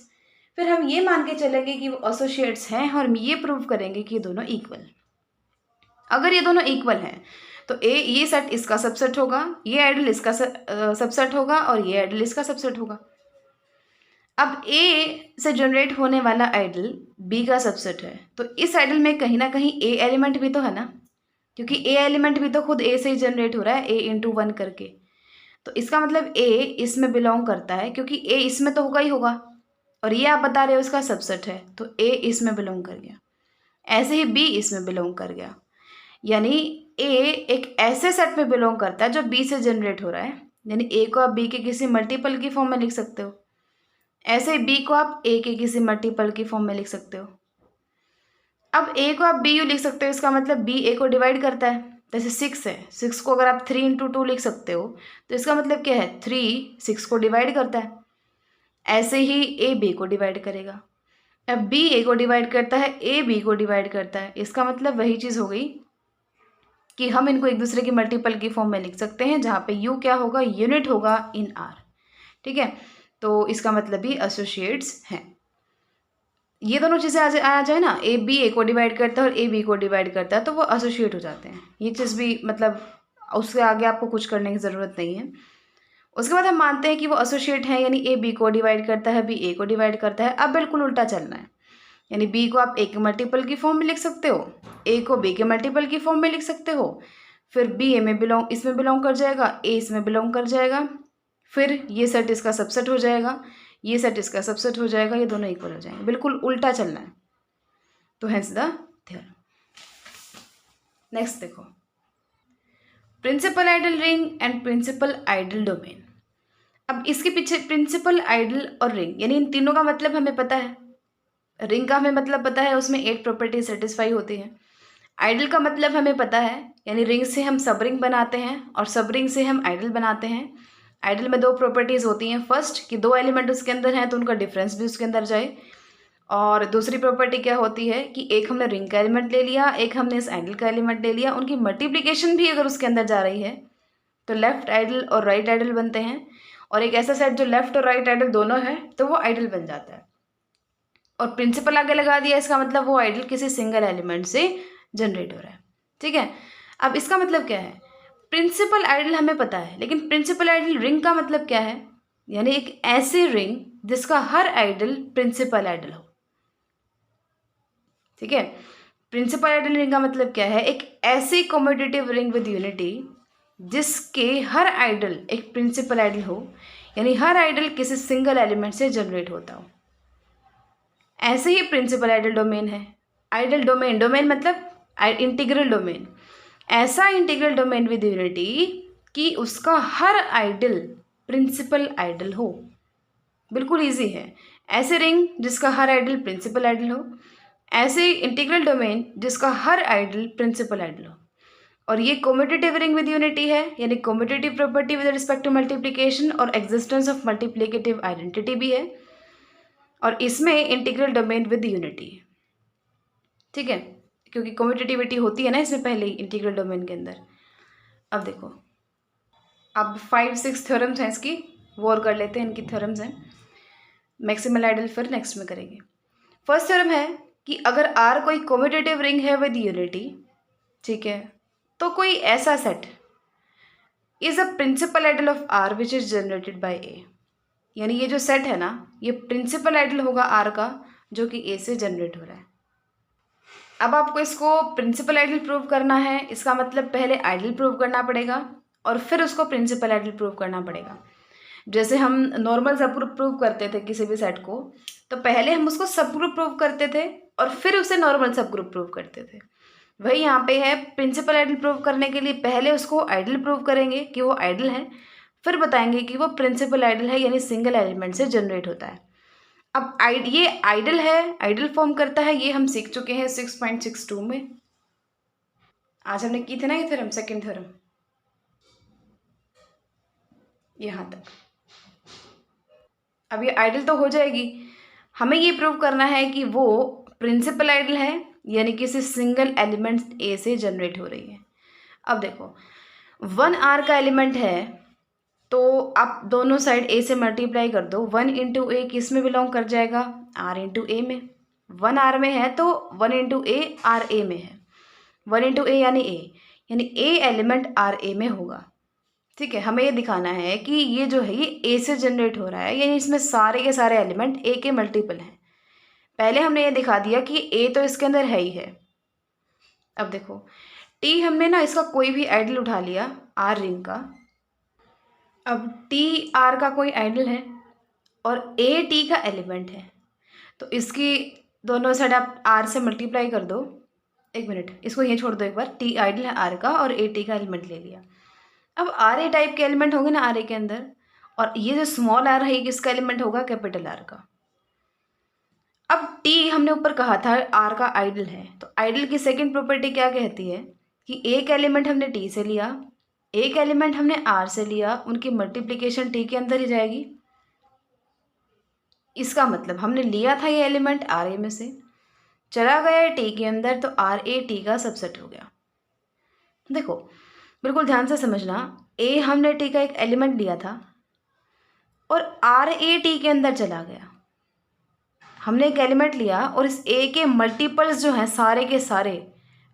फिर हम ये मान के चलेंगे कि वो एसोसिएट्स हैं, और हम ये प्रूव करेंगे कि ये दोनों इक्वल। अगर ये दोनों इक्वल हैं तो ये सेट इसका सबसेट होगा, ये आइडल इसका सबसेट होगा, और ये आइडल इसका सबसेट होगा। अब ए से जनरेट होने वाला आइडल बी का सबसेट है, तो इस आइडल में कहीं ना कहीं ए एलिमेंट भी तो है ना, क्योंकि ए एलिमेंट भी तो खुद ए से ही जनरेट हो रहा है, ए इंटू वन करके। तो इसका मतलब ए इसमें बिलोंग करता है, क्योंकि ए इसमें तो होगा ही होगा, और ये आप बता रहे हो इसका सबसेट है, तो ए इसमें बिलोंग कर गया। ऐसे ही बी इसमें बिलोंग कर गया, यानी ए एक ऐसे सेट में बिलोंग करता है जो बी से जनरेट हो रहा है, यानी ए को आप बी के किसी मल्टीपल की फॉर्म में लिख सकते हो, ऐसे बी को आप ए के किसी मल्टीपल की फॉर्म में लिख सकते हो। अब ए को आप बी यू लिख सकते हो, इसका मतलब बी ए को डिवाइड करता है, जैसे 6 है, 6 को अगर आप 3 इंटू 2 लिख सकते हो, तो इसका मतलब क्या है, 3 6 को डिवाइड करता है। ऐसे ही ए बी को डिवाइड करेगा। अब बी ए को डिवाइड करता है, ए बी को डिवाइड करता है, इसका मतलब वही चीज़ हो गई कि हम इनको एक दूसरे की मल्टीपल की फॉर्म में लिख सकते हैं, जहाँ पे यू क्या होगा, यूनिट होगा इन आर। ठीक है, तो इसका मतलब भी एसोसिएट्स हैं। ये दोनों चीज़ें आ जाए ना, ए बी ए को डिवाइड करता है और ए बी को डिवाइड करता है, तो वो एसोसिएट हो जाते हैं। ये चीज़ भी मतलब उससे आगे आपको कुछ करने की ज़रूरत नहीं है। उसके बाद हम मानते हैं कि वो एसोसिएट है, यानी ए बी को डिवाइड करता है, बी ए को डिवाइड करता है। अब बिल्कुल उल्टा चलना है, यानी बी को आप ए के मल्टीपल की फॉर्म में लिख सकते हो, ए को बी के मल्टीपल की फॉर्म में लिख सकते हो, फिर बी ए में इसमें बिलोंग कर जाएगा, ए इसमें बिलोंग कर जाएगा, फिर ये सेट इसका सबसेट हो जाएगा, ये सेट इसका सबसेट हो जाएगा, ये दोनों इक्वल हो जाएंगे। बिल्कुल उल्टा चलना है, तो हेंस द थ्योरम। नेक्स्ट देखो, principal ideal ring and principal ideal domain. अब इसके पीछे प्रिंसिपल आइडल और रिंग, यानी इन तीनों का मतलब हमें पता है। रिंग का हमें मतलब पता है, उसमें 8 प्रॉपर्टी सेटिस्फाई होती हैं। आइडल का मतलब हमें पता है, यानी रिंग से हम सब रिंग बनाते हैं और सब रिंग से हम आइडल बनाते हैं। आइडल में 2 प्रॉपर्टीज़ होती हैं, फर्स्ट कि 2 एलिमेंट उसके अंदर हैं तो उनका डिफरेंस भी उसके अंदर जाए, और दूसरी प्रॉपर्टी क्या होती है कि एक हमने रिंग का एलिमेंट ले लिया, एक हमने इस आइडल का एलिमेंट ले लिया, उनकी मल्टीप्लिकेशन भी अगर उसके अंदर जा रही है तो लेफ्ट आइडल और राइट आइडल बनते हैं, और एक ऐसा सेट जो लेफ्ट और राइट आइडल दोनों है तो वो आइडल बन जाता है। और प्रिंसिपल आगे लगा दिया, इसका मतलब वो आइडल किसी सिंगल एलिमेंट से जनरेट हो रहा है। ठीक है, अब इसका मतलब क्या है, प्रिंसिपल आइडल हमें पता है, लेकिन प्रिंसिपल आइडल रिंग का मतलब क्या है, यानी एक ऐसी रिंग जिसका हर आइडल प्रिंसिपल आइडल हो। ठीक है, प्रिंसिपल आइडल रिंग का मतलब क्या है, एक ऐसी कॉम्पिटिटिव रिंग विद यूनिटी जिसके हर आइडल एक प्रिंसिपल आइडल हो, यानी हर आइडल किसी सिंगल एलिमेंट से जनरेट होता हो। ऐसे ही प्रिंसिपल आइडल डोमेन है। आइडल डोमेन, डोमेन मतलब इंटीग्रल डोमेन, ऐसा इंटीग्रल डोमेन विद यूनिटी कि उसका हर आइडल प्रिंसिपल आइडल हो। बिल्कुल इजी है। ऐसे रिंग जिसका हर आइडल प्रिंसिपल आइडल हो, ऐसे इंटीग्रल डोमेन जिसका हर आइडल प्रिंसिपल आइडल हो। और ये कॉम्पिटिटिव रिंग विद यूनिटी है, यानी competitive property with respect to multiplication और एग्जिस्टेंस ऑफ मल्टीप्लिकेटिव आइडेंटिटी भी है, और इसमें इंटीग्रल डोमेन विद यूनिटी है। ठीक है, क्योंकि कॉम्पिटिटिविटी होती है ना इसमें पहले ही इंटीग्रल डोमेन के अंदर। अब देखो, अब 5-6 थ्योरम्स हैं इसकी, वो और कर लेते हैं, इनकी थ्योरम्स हैं। मैक्सिमल आइडल फिर नेक्स्ट में करेंगे। फर्स्ट थ्योरम है कि अगर आर कोई कॉम्पिटिटिव रिंग है विद यूनिटी, ठीक है, तो कोई ऐसा set is a principal ideal of R which is generated by A, यानी ये जो सेट है ना, ये प्रिंसिपल आइडल होगा आर का जो कि ए से जनरेट हो रहा है। अब आपको इसको प्रिंसिपल आइडल प्रूव करना है, इसका मतलब पहले आइडल प्रूव करना पड़ेगा और फिर उसको प्रिंसिपल आइडल प्रूव करना पड़ेगा। जैसे हम नॉर्मल सब ग्रुप प्रूव करते थे किसी भी सेट को, तो पहले हम उसको सब ग्रुप प्रूव करते थे और फिर उसे नॉर्मल सब ग्रुप प्रूव करते थे। वही यहाँ पे है, प्रिंसिपल आइडल प्रूव करने के लिए पहले उसको आइडल प्रूव करेंगे कि वो आइडल है, फिर बताएंगे कि वो प्रिंसिपल आइडल है, यानी सिंगल एलिमेंट से जनरेट होता है। अब ये आइडल है, आइडल फॉर्म करता है, ये हम सीख चुके हैं 6.62 में। आज हमने की थे ना ये थ्योरम, सेकंड थ्योरम, यहाँ तक। अब ये आइडल तो हो जाएगी, हमें ये प्रूव करना है कि वो प्रिंसिपल आइडल है, यानी किसी सिंगल एलिमेंट ए से जनरेट हो रही है। अब देखो, 1 आर का एलिमेंट है तो आप दोनों साइड ए से मल्टीप्लाई कर दो, 1 इंटू ए किस में बिलोंग कर जाएगा, आर इंटू ए में। 1 आर में है तो 1 इंटू ए आर ए में है, 1 इंटू ए यानी ए एलिमेंट आर ए में होगा। ठीक है, हमें ये दिखाना है कि ये जो है ये ए से जनरेट हो रहा है, यानी इसमें सारे के सारे एलिमेंट ए के मल्टीपल हैं। पहले हमने ये दिखा दिया कि ए तो इसके अंदर है ही है। अब देखो, टी हमने ना इसका कोई भी आइडल उठा लिया आर रिंग का। अब टी आर का कोई आइडल है और ए टी का एलिमेंट है, तो इसकी दोनों साइड आप आर से मल्टीप्लाई कर दो। एक मिनट, इसको ये छोड़ दो एक बार। टी आइडल है आर का और ए टी का एलिमेंट ले लिया। अब आर ए टाइप के एलिमेंट होंगे ना आर ए के अंदर, और ये जो स्मॉल आर है ये किसका एलिमेंट होगा? कैपिटल आर का। अब टी हमने ऊपर कहा था आर का आइडल है, तो आइडल की सेकंड प्रॉपर्टी क्या कहती है कि एक एलिमेंट हमने टी से लिया, एक एलिमेंट हमने आर से लिया, उनकी मल्टीप्लिकेशन टी के अंदर ही जाएगी। इसका मतलब हमने लिया था ये एलिमेंट आर ए में से, चला गया है टी के अंदर, तो आर ए टी का सबसेट हो गया। देखो बिल्कुल ध्यान से समझना, ए हमने टी का एक एलिमेंट लिया था और आर ए टी के अंदर चला गया। हमने एक एलिमेंट लिया और इस ए के मल्टीपल्स जो हैं सारे के सारे,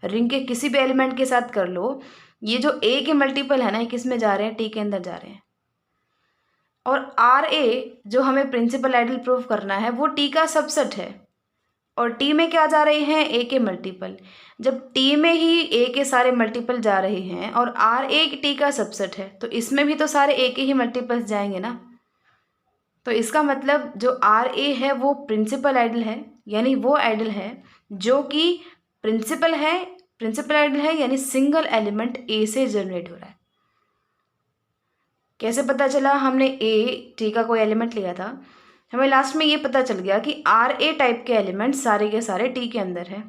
रिंग के किसी भी एलिमेंट के साथ कर लो, ये जो ए के मल्टीपल है ना ये किस में जा रहे हैं? टी के अंदर जा रहे हैं। और आर ए जो हमें प्रिंसिपल आइडल प्रूव करना है वो टी का सबसेट है, और टी में क्या जा रहे हैं? ए के मल्टीपल। जब टी में ही ए के सारे मल्टीपल जा रहे हैं और आर ए टी का सबसेट है, तो इसमें भी तो सारे ए के ही मल्टीपल्स जाएंगे ना। तो इसका मतलब जो आर ए है वो प्रिंसिपल आइडल है, यानी वो आइडल है जो कि प्रिंसिपल आइडल है, यानी सिंगल एलिमेंट ए से जनरेट हो रहा है। कैसे पता चला? हमने ए टी का कोई एलिमेंट लिया था, हमें लास्ट में ये पता चल गया कि आर ए टाइप के एलिमेंट सारे के सारे टी के अंदर हैं,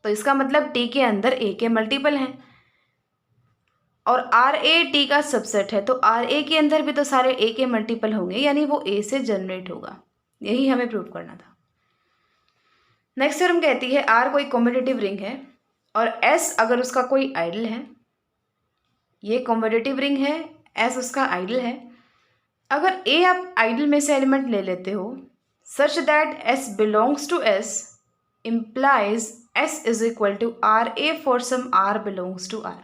तो इसका मतलब टी के अंदर ए के मल्टीपल हैं और आर ए टी का सबसेट है, तो आर ए के अंदर भी तो सारे ए के मल्टीपल होंगे, यानी वो ए से जनरेट होगा। यही हमें प्रूव करना था। नेक्स्ट थ्योरम कहती है आर कोई कॉम्पिटिटिव रिंग है और एस अगर उसका कोई आइडल है। ये कॉम्पिटिटिव रिंग है, एस उसका आइडल है। अगर ए आप आइडल में से एलिमेंट ले लेते हो such that S belongs to S implies S is equal to R A for some R belongs to R.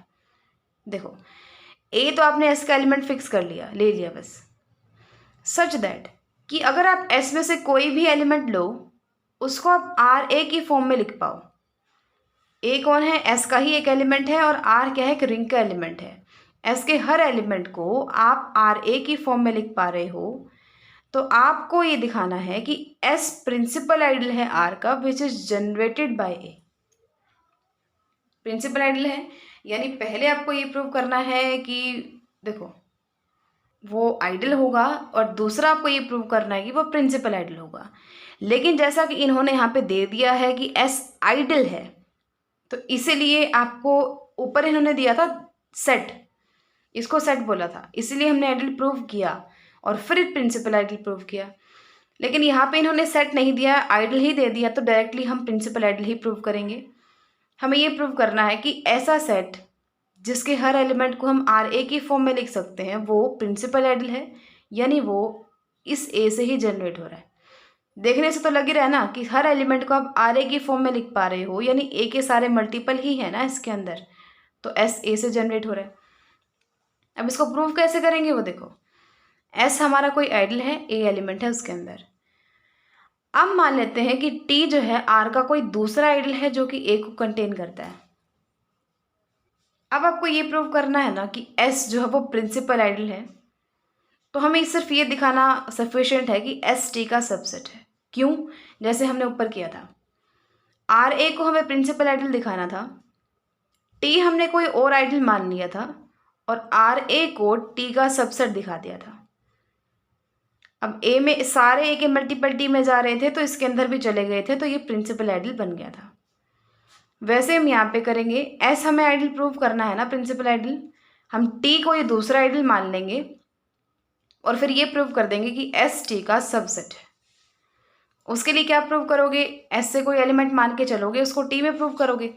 देखो ए तो आपने एस का एलिमेंट फिक्स कर लिया, ले लिया बस। सच दैट कि अगर आप एस में से कोई भी एलिमेंट लो उसको आप आर ए की फॉर्म में लिख पाओ। ए कौन है? एस का ही एक एलिमेंट है और आर क्या है? एक रिंग का एलिमेंट है। एस के हर एलिमेंट को आप आर ए की फॉर्म में लिख पा रहे हो, तो आपको ये दिखाना है कि एस प्रिंसिपल आइडल है आर का which is generated by A. Principal ideal है, यानी पहले आपको ये प्रूव करना है कि देखो वो आइडल होगा, और दूसरा आपको ये प्रूव करना है कि वो प्रिंसिपल आइडल होगा। लेकिन जैसा कि इन्होंने यहाँ पे दे दिया है कि एस आइडल है, तो इसीलिए आपको ऊपर इन्होंने दिया था सेट, इसको सेट बोला था, इसीलिए हमने आइडल प्रूव किया और फिर प्रिंसिपल आइडल प्रूव किया। लेकिन यहाँ पे इन्होंने सेट नहीं दिया, आइडल ही दे दिया, तो डायरेक्टली हम प्रिंसिपल आइडल ही प्रूव करेंगे। हमें ये प्रूव करना है कि ऐसा सेट जिसके हर एलिमेंट को हम आर ए की फॉर्म में लिख सकते हैं वो प्रिंसिपल आइडल है, यानी वो इस ए से ही जनरेट हो रहा है। देखने से तो लग ही रहा है ना कि हर एलिमेंट को आप आर ए की फॉर्म में लिख पा रहे हो, यानी ए के सारे मल्टीपल ही है ना इसके अंदर, तो एस ए से जनरेट हो रहा है। अब इसको प्रूव कैसे करेंगे वो देखो। एस हमारा कोई आइडल है, ए एलिमेंट है उसके अंदर। अब मान लेते हैं कि टी जो है आर का कोई दूसरा आइडल है जो कि ए को कंटेन करता है। अब आपको ये प्रूव करना है ना कि एस जो है वो प्रिंसिपल आइडल है, तो हमें सिर्फ ये दिखाना सफिशिएंट है कि एस टी का सबसेट है। क्यों? जैसे हमने ऊपर किया था, आर ए को हमें प्रिंसिपल आइडल दिखाना था, टी हमने कोई और आइडल मान लिया था और आर ए को टी का सबसेट दिखा दिया था। अब ए में सारे ए के मल्टीपल टी में जा रहे थे, तो इसके अंदर भी चले गए थे, तो ये प्रिंसिपल आइडल बन गया था। वैसे हम यहाँ पे करेंगे, एस हमें आइडल प्रूव करना है ना, प्रिंसिपल आइडल, हम टी को ये दूसरा आइडल मान लेंगे और फिर ये प्रूव कर देंगे कि एस टी का सबसेट है। उसके लिए क्या प्रूव करोगे? एस से कोई एलिमेंट मान के चलोगे, उसको टी में प्रूव करोगे।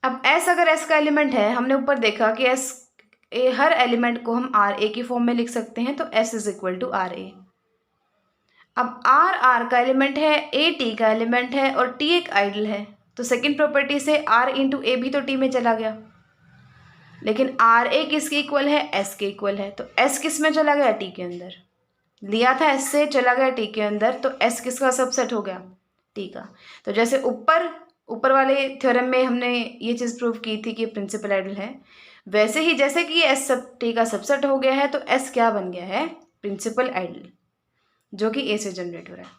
अब एस अगर एस का एलिमेंट है, हमने ऊपर देखा कि एस हर एलिमेंट को हम आर ए की फॉर्म में लिख सकते हैं, तो S is equal to R A. अब आर आर का एलिमेंट है, ए टी का एलिमेंट है और टी एक आइडल है, तो सेकंड प्रॉपर्टी से आर इंटू ए भी तो टी में चला गया। लेकिन आर ए किसके इक्वल है, एस के इक्वल है। तो एस किस में चला गया, टी के अंदर। लिया था एस से, चला गया टी के अंदर, तो एस किसका सबसेट हो गया, टी का। तो जैसे ऊपर वाले थ्योरम में हमने ये चीज़ प्रूव की थी कि प्रिंसिपल आइडल है, वैसे ही जैसे कि एस सब टी का सबसेट हो गया है, तो एस क्या बन गया है, प्रिंसिपल आइडल, जो कि ए से जनरेट हो रहा है।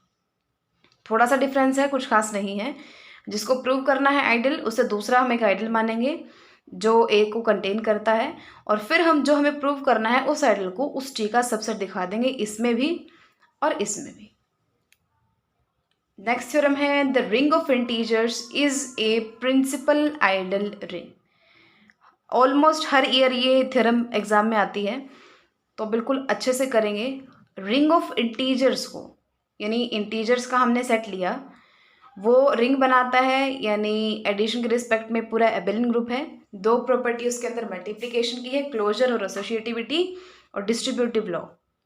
थोड़ा सा डिफरेंस है, कुछ खास नहीं है। जिसको प्रूव करना है आइडल, उससे दूसरा हम एक आइडल मानेंगे जो ए को कंटेन करता है, और फिर हम जो हमें प्रूव करना है उस आइडल को उस टी का सबसेट दिखा देंगे, इसमें भी और इसमें भी। नेक्स्ट थ्योरम है, the ring of integers is a principal ideal ring. Almost हर ईयर ये थ्योरम एग्जाम में आती है, तो बिल्कुल अच्छे से करेंगे। रिंग ऑफ इंटीजर्स को, यानी इंटीजर्स का हमने सेट लिया, वो रिंग बनाता है, यानी एडिशन के रिस्पेक्ट में पूरा एबेलियन ग्रुप है। दो प्रॉपर्टी उसके अंदर मल्टीप्लिकेशन की है, क्लोजर और एसोसिएटिविटी और डिस्ट्रीब्यूटिव लॉ।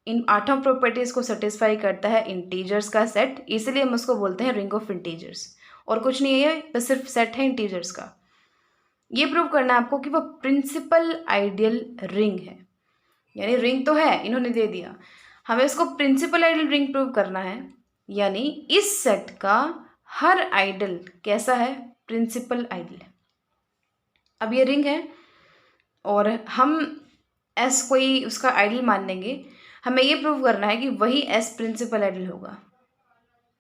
इन 8 प्रॉपर्टीज को सेटिस्फाई करता है इंटीजर्स का सेट, इसलिए हम उसको बोलते हैं रिंग ऑफ इंटीजर्स। और कुछ नहीं है, बस सिर्फ सेट है इंटीजर्स का। ये प्रूव करना है आपको कि वो प्रिंसिपल आइडियल रिंग है, यानी रिंग तो है, इन्होंने दे दिया, हमें इसको प्रिंसिपल आइडियल रिंग प्रूव करना है, यानी इस सेट का हर आइडल कैसा है, प्रिंसिपल आइडल है। अब ये रिंग है और हम एस कोई उसका आइडल मान लेंगे, हमें ये प्रूव करना है कि वही एस प्रिंसिपल आइडल होगा,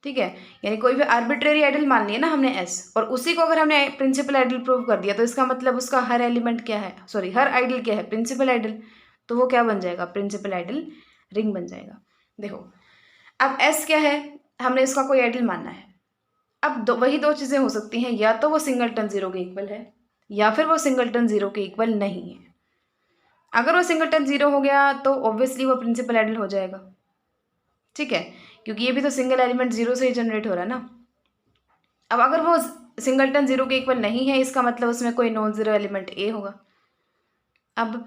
ठीक है। यानी कोई भी आर्बिट्रेरी आइडल मान लिया ना हमने एस, और उसी को अगर हमने प्रिंसिपल आइडल प्रूव कर दिया, तो इसका मतलब उसका हर एलिमेंट क्या है, सॉरी हर आइडल क्या है, प्रिंसिपल आइडल। तो वो क्या बन जाएगा, प्रिंसिपल आइडल रिंग बन जाएगा। देखो अब एस क्या है, हमने इसका कोई आइडल मानना है। अब वही दो चीज़ें हो सकती हैं, या तो वो सिंगलटन जीरो के इक्वल है, या फिर वो सिंगलटन जीरो के इक्वल नहीं है। अगर वो सिंगलटन जीरो हो गया तो ऑब्वियसली वो प्रिंसिपल आइडल हो जाएगा, ठीक है, क्योंकि ये भी तो सिंगल एलिमेंट जीरो से ही जनरेट हो रहा है ना। अब अगर वो सिंगलटन जीरो के इक्वल नहीं है, इसका मतलब उसमें कोई नॉन जीरो एलिमेंट ए होगा। अब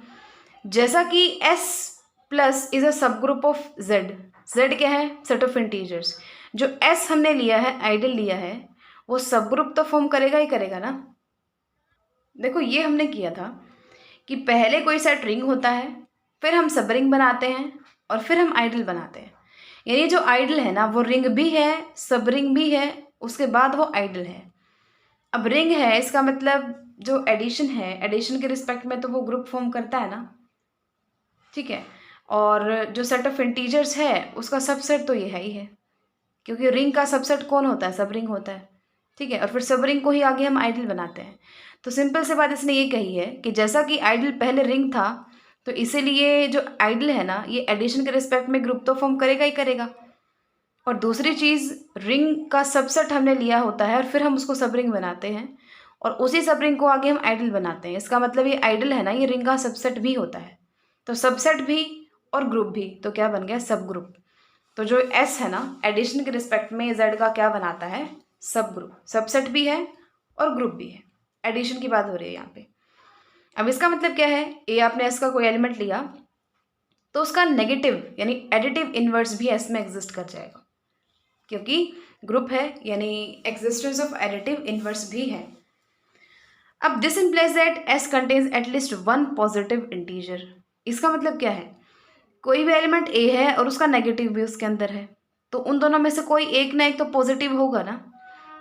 जैसा कि एस प्लस इज अ सब ग्रुप ऑफ जेड, जेड क्या है, सेट ऑफ इंटीजर्स, जो एस हमने लिया है, आइडल लिया है, वो सब ग्रुप तो फॉर्म करेगा ही करेगा ना। देखो ये हमने किया था कि पहले कोई सेट रिंग होता है, फिर हम सब रिंग बनाते हैं, और फिर हम आइडल बनाते हैं। यानी जो आइडल है ना, वो रिंग भी है, सब रिंग भी है, उसके बाद वो आइडल है। अब रिंग है, इसका मतलब जो एडिशन है, एडिशन के रिस्पेक्ट में तो वो ग्रुप फॉर्म करता है ना, ठीक है। और जो सेट ऑफ इंटीजर्स है उसका सबसेट तो ये है ही है, क्योंकि रिंग का सबसेट कौन होता है, सब रिंग होता है, ठीक है। और फिर सब रिंग को ही आगे हम आइडल बनाते हैं। तो सिंपल से बात इसने ये कही है कि जैसा कि आइडल पहले रिंग था, तो इसीलिए जो आइडल है ना, ये एडिशन के रिस्पेक्ट में ग्रुप तो फॉर्म करेगा ही करेगा। और दूसरी चीज़, रिंग का सबसेट हमने लिया होता है और फिर हम उसको सब रिंग बनाते हैं, और उसी सब रिंग को आगे हम आइडल बनाते हैं। इसका मतलब ये आइडल है ना, ये रिंग का सबसेट भी होता है। तो सबसेट भी और ग्रुप भी, तो क्या बन गया, सब ग्रुप। तो जो एस है ना, एडिशन के रिस्पेक्ट में जेड का क्या बनाता है, सब ग्रुप, सबसेट भी है और ग्रुप भी है। एडिशन की बात हो रही है यहाँ पे। अब इसका मतलब क्या है, ए आपने एस का कोई एलिमेंट लिया तो उसका नेगेटिव यानी एडिटिव इनवर्स भी एस में एग्जिस्ट कर जाएगा, क्योंकि ग्रुप है, यानी एग्जिस्टेंस ऑफ एडिटिव इनवर्स भी है। अब this implies that S contains at least one positive integer. इसका मतलब क्या है, कोई भी एलिमेंट ए है और उसका नेगेटिव भी उसके अंदर है, तो उन दोनों में से कोई एक ना एक तो पॉजिटिव होगा ना।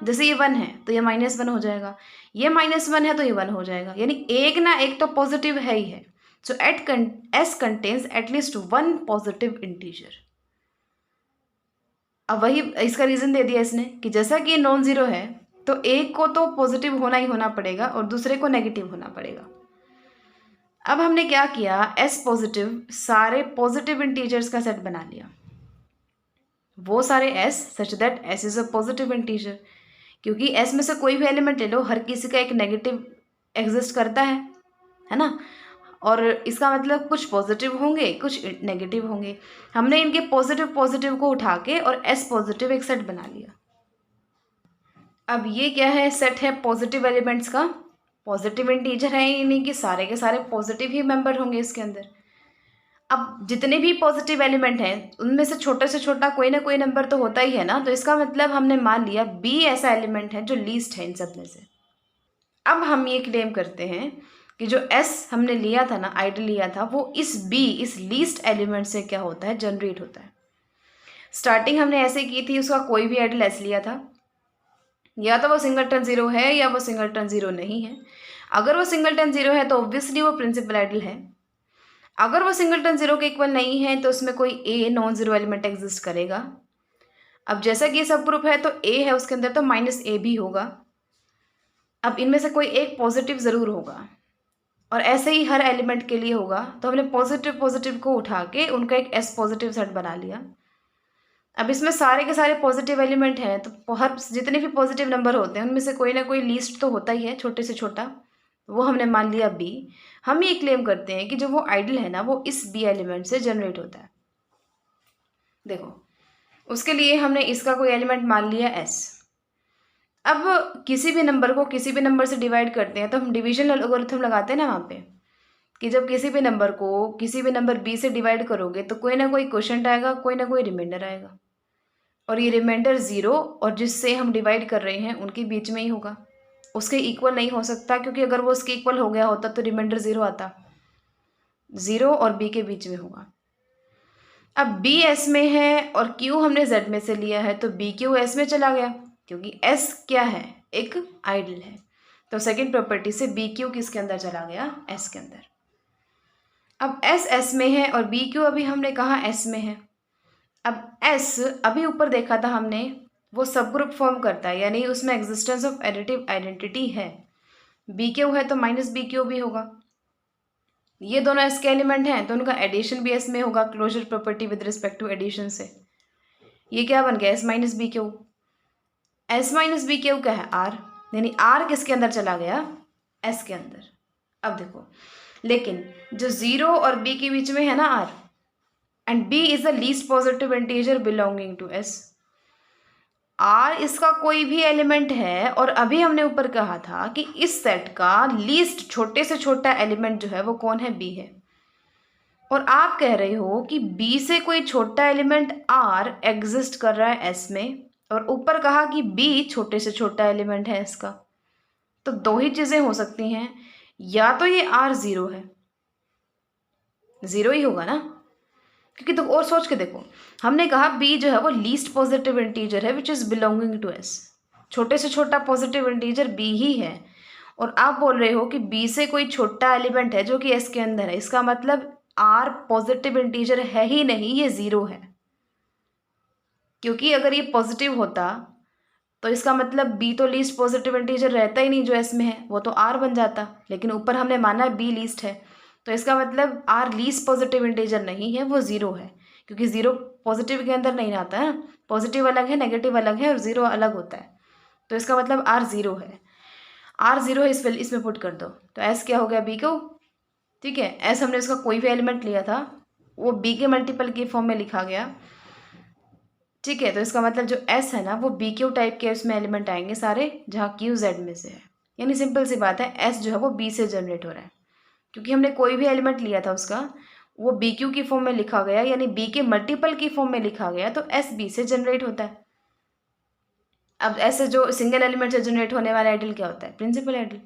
जैसे ये 1 है तो ये -1 हो जाएगा, ये -1 है तो ये 1 हो जाएगा, यानी एक ना एक तो पॉजिटिव है ही है। So S contains at least one positive integer. अब वही इसका रीज़न दे दिया इसने कि जैसा कि ये नॉन ज़ीरो है, तो एक को तो पॉजिटिव होना ही होना पड़ेगा और दूसरे को नेगेटिव होना पड़ेगा। अब हमने क्या किया, एस पॉजिटिव सारे पॉजिटिव इंटीजर्स का सेट बना लिया, वो सारे S such that S is a positive integer, क्योंकि एस में से कोई भी एलिमेंट ले लो, हर किसी का एक नेगेटिव एग्जिस्ट करता है ना। और इसका मतलब कुछ पॉजिटिव होंगे, कुछ नेगेटिव होंगे। हमने इनके पॉजिटिव को उठा के और एस पॉजिटिव एक सेट बना लिया। अब ये क्या है, सेट है पॉजिटिव एलिमेंट्स का, पॉजिटिव इंटीजर है, यानी कि सारे के सारे पॉजिटिव ही मेंबर होंगे इसके अंदर। अब जितने भी पॉजिटिव एलिमेंट हैं उनमें से छोटा कोई ना कोई नंबर तो होता ही है ना, तो इसका मतलब हमने मान लिया बी ऐसा एलिमेंट है जो लीस्ट है इन सब में से। अब हम ये क्लेम करते हैं कि जो एस हमने लिया था ना, आइडल लिया था, वो इस बी, इस लीस्ट एलिमेंट से क्या होता है, जनरेट होता है। स्टार्टिंग हमने ऐसे की थी, उसका कोई भी आइडल एस लिया था, या तो वो सिंगलटन जीरो है या वो सिंगलटन जीरो नहीं है। अगर वो सिंगलटन जीरो है तो ऑब्वियसली वो प्रिंसिपल आइडल है। अगर वो सिंगलटन जीरो के इक्वल नहीं है तो उसमें कोई a non zero element exist करेगा। अब जैसा कि ये सब ग्रुप है तो ए है उसके अंदर, तो माइनस ए भी होगा। अब इनमें से कोई एक पॉजिटिव ज़रूर होगा, और ऐसे ही हर एलिमेंट के लिए होगा। तो हमने पॉजिटिव पॉजिटिव को उठा के उनका एक एस पॉजिटिव सेट बना लिया। अब इसमें सारे के सारे पॉजिटिव एलिमेंट हैं, तो हर जितने भी पॉजिटिव नंबर होते हैं उनमें से कोई ना कोई लीस्ट तो होता ही है, छोटे से छोटा। वो हमने मान लिया बी। हम ये क्लेम करते हैं कि जो वो आइडल है ना, वो इस बी एलिमेंट से जनरेट होता है। देखो, उसके लिए हमने इसका कोई एलिमेंट मान लिया एस। अब किसी भी नंबर को किसी भी नंबर से डिवाइड करते हैं तो हम डिवीजन एल्गोरिथम लगाते हैं ना वहाँ पे, कि जब किसी भी नंबर को किसी भी नंबर बी से डिवाइड करोगे तो कोई ना कोई क्वोशंट आएगा, कोई ना कोई रिमाइंडर आएगा, और ये रिमाइंडर ज़ीरो और जिससे हम डिवाइड कर रहे हैं उनके बीच में ही होगा। उसके इक्वल नहीं हो सकता, क्योंकि अगर वो उसके इक्वल हो गया होता तो रिमाइंडर ज़ीरो आता। ज़ीरो और बी के बीच में होगा। अब बी एस में है और क्यू हमने जेड में से लिया है, तो बी क्यू एस में चला गया, क्योंकि एस क्या है, एक आइडल है। तो सेकंड प्रॉपर्टी से बी क्यू किसके अंदर चला गया, एस के अंदर। अब एस एस में है और बी क्यू अभी हमने कहा एस में है। अब एस अभी ऊपर देखा था हमने, वो सब ग्रुप फॉर्म करता है, यानी उसमें एग्जिस्टेंस ऑफ एडिटिव आइडेंटिटी है। बी क्यू है तो माइनस बी क्यू भी होगा। ये दोनों एस के एलिमेंट हैं तो उनका एडिशन भी एस में होगा, closure property with respect to addition से। ये क्या बन गया, S minus B Q. S minus B Q क्या है, आर, यानी आर किसके अंदर चला गया, एस के अंदर। अब देखो, लेकिन जो ज़ीरो और बी के बीच में है ना R, and B is the least positive integer belonging to S. R इसका कोई भी एलिमेंट है, और अभी हमने ऊपर कहा था कि इस सेट का लीस्ट छोटे से छोटा एलिमेंट जो है वो कौन है, बी है। और आप कह रहे हो कि बी से कोई छोटा एलिमेंट आर एग्जिस्ट कर रहा है एस में, और ऊपर कहा कि बी छोटे से छोटा एलिमेंट है इसका। तो दो ही चीज़ें हो सकती हैं, या तो ये आर ज़ीरो है, ज़ीरो ही होगा ना, क्योंकि तो और सोच के देखो, हमने कहा बी जो है वो लीस्ट पॉजिटिव इंटीजर है which is belonging to S. छोटे से छोटा पॉजिटिव इंटीजर बी ही है, और आप बोल रहे हो कि बी से कोई छोटा एलिमेंट है जो कि एस के अंदर है। इसका मतलब आर पॉजिटिव इंटीजर है ही नहीं, ये ज़ीरो है। क्योंकि अगर ये पॉजिटिव होता तो इसका मतलब बी तो लीस्ट पॉजिटिव इंटीजर रहता ही नहीं जो एस में है, वो तो आर बन जाता। लेकिन ऊपर हमने माना बी लीस्ट है, तो इसका मतलब आर लीस्ट पॉजिटिव इंटीजर नहीं है, वो ज़ीरो है। क्योंकि ज़ीरो पॉजिटिव के अंदर नहीं आता है, पॉजिटिव अलग है, नेगेटिव अलग है, और ज़ीरो अलग होता है। तो इसका मतलब आर ज़ीरो है। आर ज़ीरो है, इसमें पुट कर दो, तो एस क्या हो गया, बी क्यू। ठीक है, एस हमने उसका कोई भी एलिमेंट लिया था, वो बी के मल्टीपल के फॉर्म में लिखा गया। ठीक है, तो इसका मतलब जो एस है ना, वो बी क्यू टाइप के उसमें एलिमेंट आएंगे सारे, जहाँ क्यू जेड में से है। यानी सिंपल सी बात है, एस जो है वो बी से जनरेट हो रहा है, क्योंकि हमने कोई भी एलिमेंट लिया था उसका, वो बी क्यू की फॉर्म में लिखा गया, यानी बी के मल्टीपल की फॉर्म में लिखा गया, तो एस बी से जनरेट होता है। अब ऐसे जो सिंगल एलिमेंट से जनरेट होने वाला आइडल क्या होता है, प्रिंसिपल आइडल।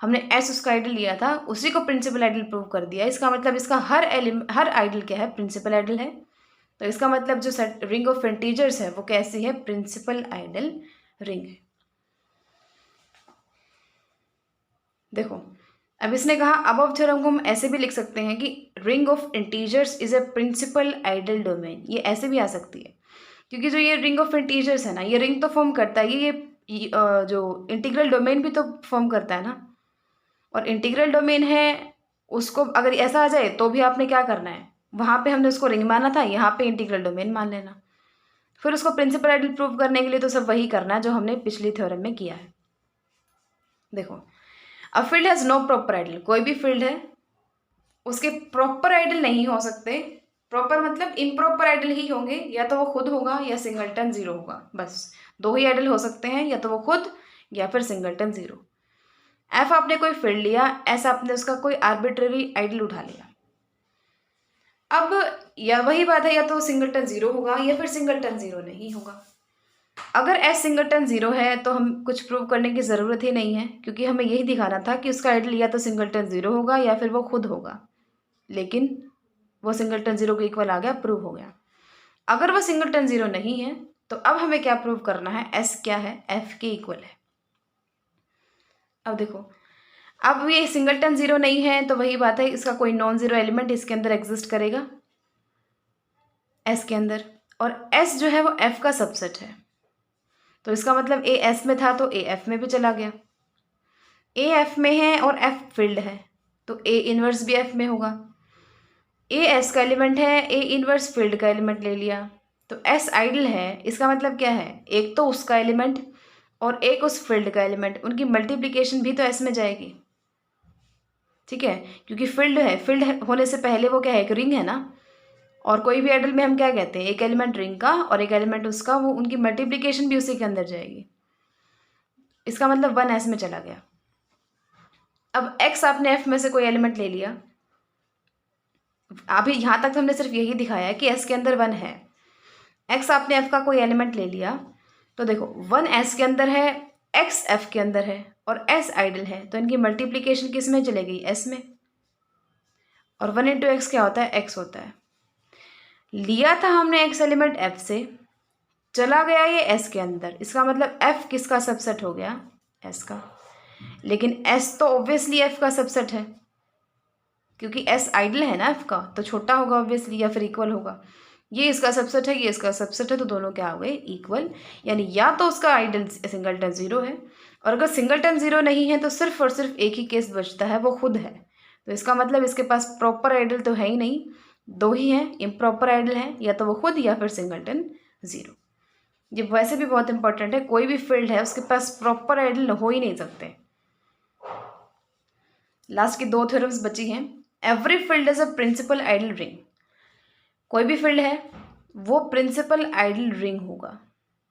हमने एस उसका आइडल लिया था, उसी को प्रिंसिपल आइडल प्रूव कर दिया। इसका मतलब इसका हर आइडल क्या है, प्रिंसिपल आइडल है। तो इसका मतलब जो सेट रिंग ऑफ इंटीजर्स है वो कैसी है, प्रिंसिपल आइडल रिंग है। देखो, अब इसने कहा अबव थ्योरम को हम ऐसे भी लिख सकते हैं कि ring of integers is a principal ideal domain. ये ऐसे भी आ सकती है, क्योंकि जो ये रिंग ऑफ इंटीजर्स है ना, ये रिंग तो फॉर्म करता है, जो इंटीग्रल डोमेन भी तो फॉर्म करता है ना। और इंटीग्रल डोमेन है, उसको अगर ऐसा आ जाए तो भी आपने क्या करना है, वहाँ पे हमने उसको रिंग माना था, यहाँ पे इंटीग्रल डोमेन मान लेना। फिर उसको प्रिंसिपल आइडल प्रूव करने के लिए तो सब वही करना है जो हमने पिछली थ्योरम में किया है। देखो, a field has no proper ideal. कोई भी फील्ड है, उसके प्रॉपर आइडल नहीं हो सकते। प्रॉपर मतलब इम्प्रॉपर आइडल ही होंगे, या तो वो खुद होगा या सिंगलटन ज़ीरो होगा। बस दो ही आइडल हो सकते हैं, या तो वो खुद या फिर सिंगलटन ज़ीरो। एफ आपने कोई फील्ड लिया, एस आपने उसका कोई आर्बिट्ररी आइडल उठा लिया। अब या वही बात है, या तो सिंगलटन ज़ीरो होगा या फिर सिंगलटन ज़ीरो नहीं होगा। अगर एस सिंगलटन ज़ीरो है तो हम कुछ प्रूव करने की ज़रूरत ही नहीं है, क्योंकि हमें यही दिखाना था कि उसका आइडल या तो सिंगलटन ज़ीरो होगा या फिर वो खुद होगा। लेकिन वो सिंगलटन ज़ीरो के इक्वल आ गया, प्रूव हो गया। अगर वो सिंगलटन ज़ीरो नहीं है तो अब हमें क्या प्रूव करना है, एस क्या है, एफ के इक्वल है। अब देखो, अब ये सिंगलटन ज़ीरो नहीं है तो वही बात है, इसका कोई नॉन ज़ीरो एलिमेंट इसके अंदर एग्जिस्ट करेगा, एस के अंदर, और एस जो है वो एफ का सबसेट है। तो इसका मतलब ए एस में था तो ए एफ में भी चला गया। ए एफ में है और एफ फील्ड है तो ए इनवर्स भी एफ में होगा। ए एस का एलिमेंट है, ए इनवर्स फील्ड का एलिमेंट ले लिया, तो एस आइडल है। इसका मतलब क्या है, एक तो उसका एलिमेंट और एक उस फील्ड का एलिमेंट, उनकी मल्टीप्लिकेशन भी तो एस में जाएगी। ठीक है, क्योंकि फील्ड है, फील्ड होने से पहले वो क्या है, एक रिंग है ना। और कोई भी आइडल में हम क्या कहते हैं, एक एलिमेंट रिंग का और एक एलिमेंट उसका, वो उनकी मल्टीप्लिकेशन भी उसी के अंदर जाएगी। इसका मतलब वन एस में चला गया। अब एक्स आपने एफ में से कोई एलिमेंट ले लिया, अभी यहाँ तक तो हमने सिर्फ यही दिखाया है कि एस के अंदर वन है। एक्स आपने एफ का कोई एलिमेंट ले लिया तो देखो, वन एस के अंदर है, एक्स एफ के अंदर है और एस आइडल है, तो इनकी मल्टीप्लिकेशन किस में चलेगी, एस में। और वन इंटू एक्स क्या होता है, एक्स होता है। लिया था हमने एक्स एलिमेंट एफ से, चला गया ये एस के अंदर, इसका मतलब एफ किसका सबसेट हो गया, एस का। लेकिन एस तो ऑब्वियसली एफ का सबसेट है, क्योंकि एस आइडल है ना एफ का, तो छोटा होगा ऑब्वियसली या फिर इक्वल होगा। ये इसका सबसेट है, ये इसका सबसेट है, तो दोनों क्या हो गए, इक्वल। यानी या तो उसका आइडल सिंगलटन ज़ीरो है, और अगर सिंगलटन ज़ीरो नहीं है तो सिर्फ और सिर्फ एक ही केस बचता है, वो खुद है। तो इसका मतलब इसके पास प्रॉपर आइडल तो है ही नहीं, दो ही हैं इम्प्रॉपर आइडल हैं, या तो वो खुद या फिर सिंगलटन ज़ीरो। ये वैसे भी बहुत इंपॉर्टेंट है, कोई भी फील्ड है उसके पास प्रॉपर आइडल हो ही नहीं सकते। लास्ट की दो थ्योरम्स बची हैं। Every field is a principal ideal ring, कोई भी फील्ड है वो प्रिंसिपल आइडल रिंग होगा।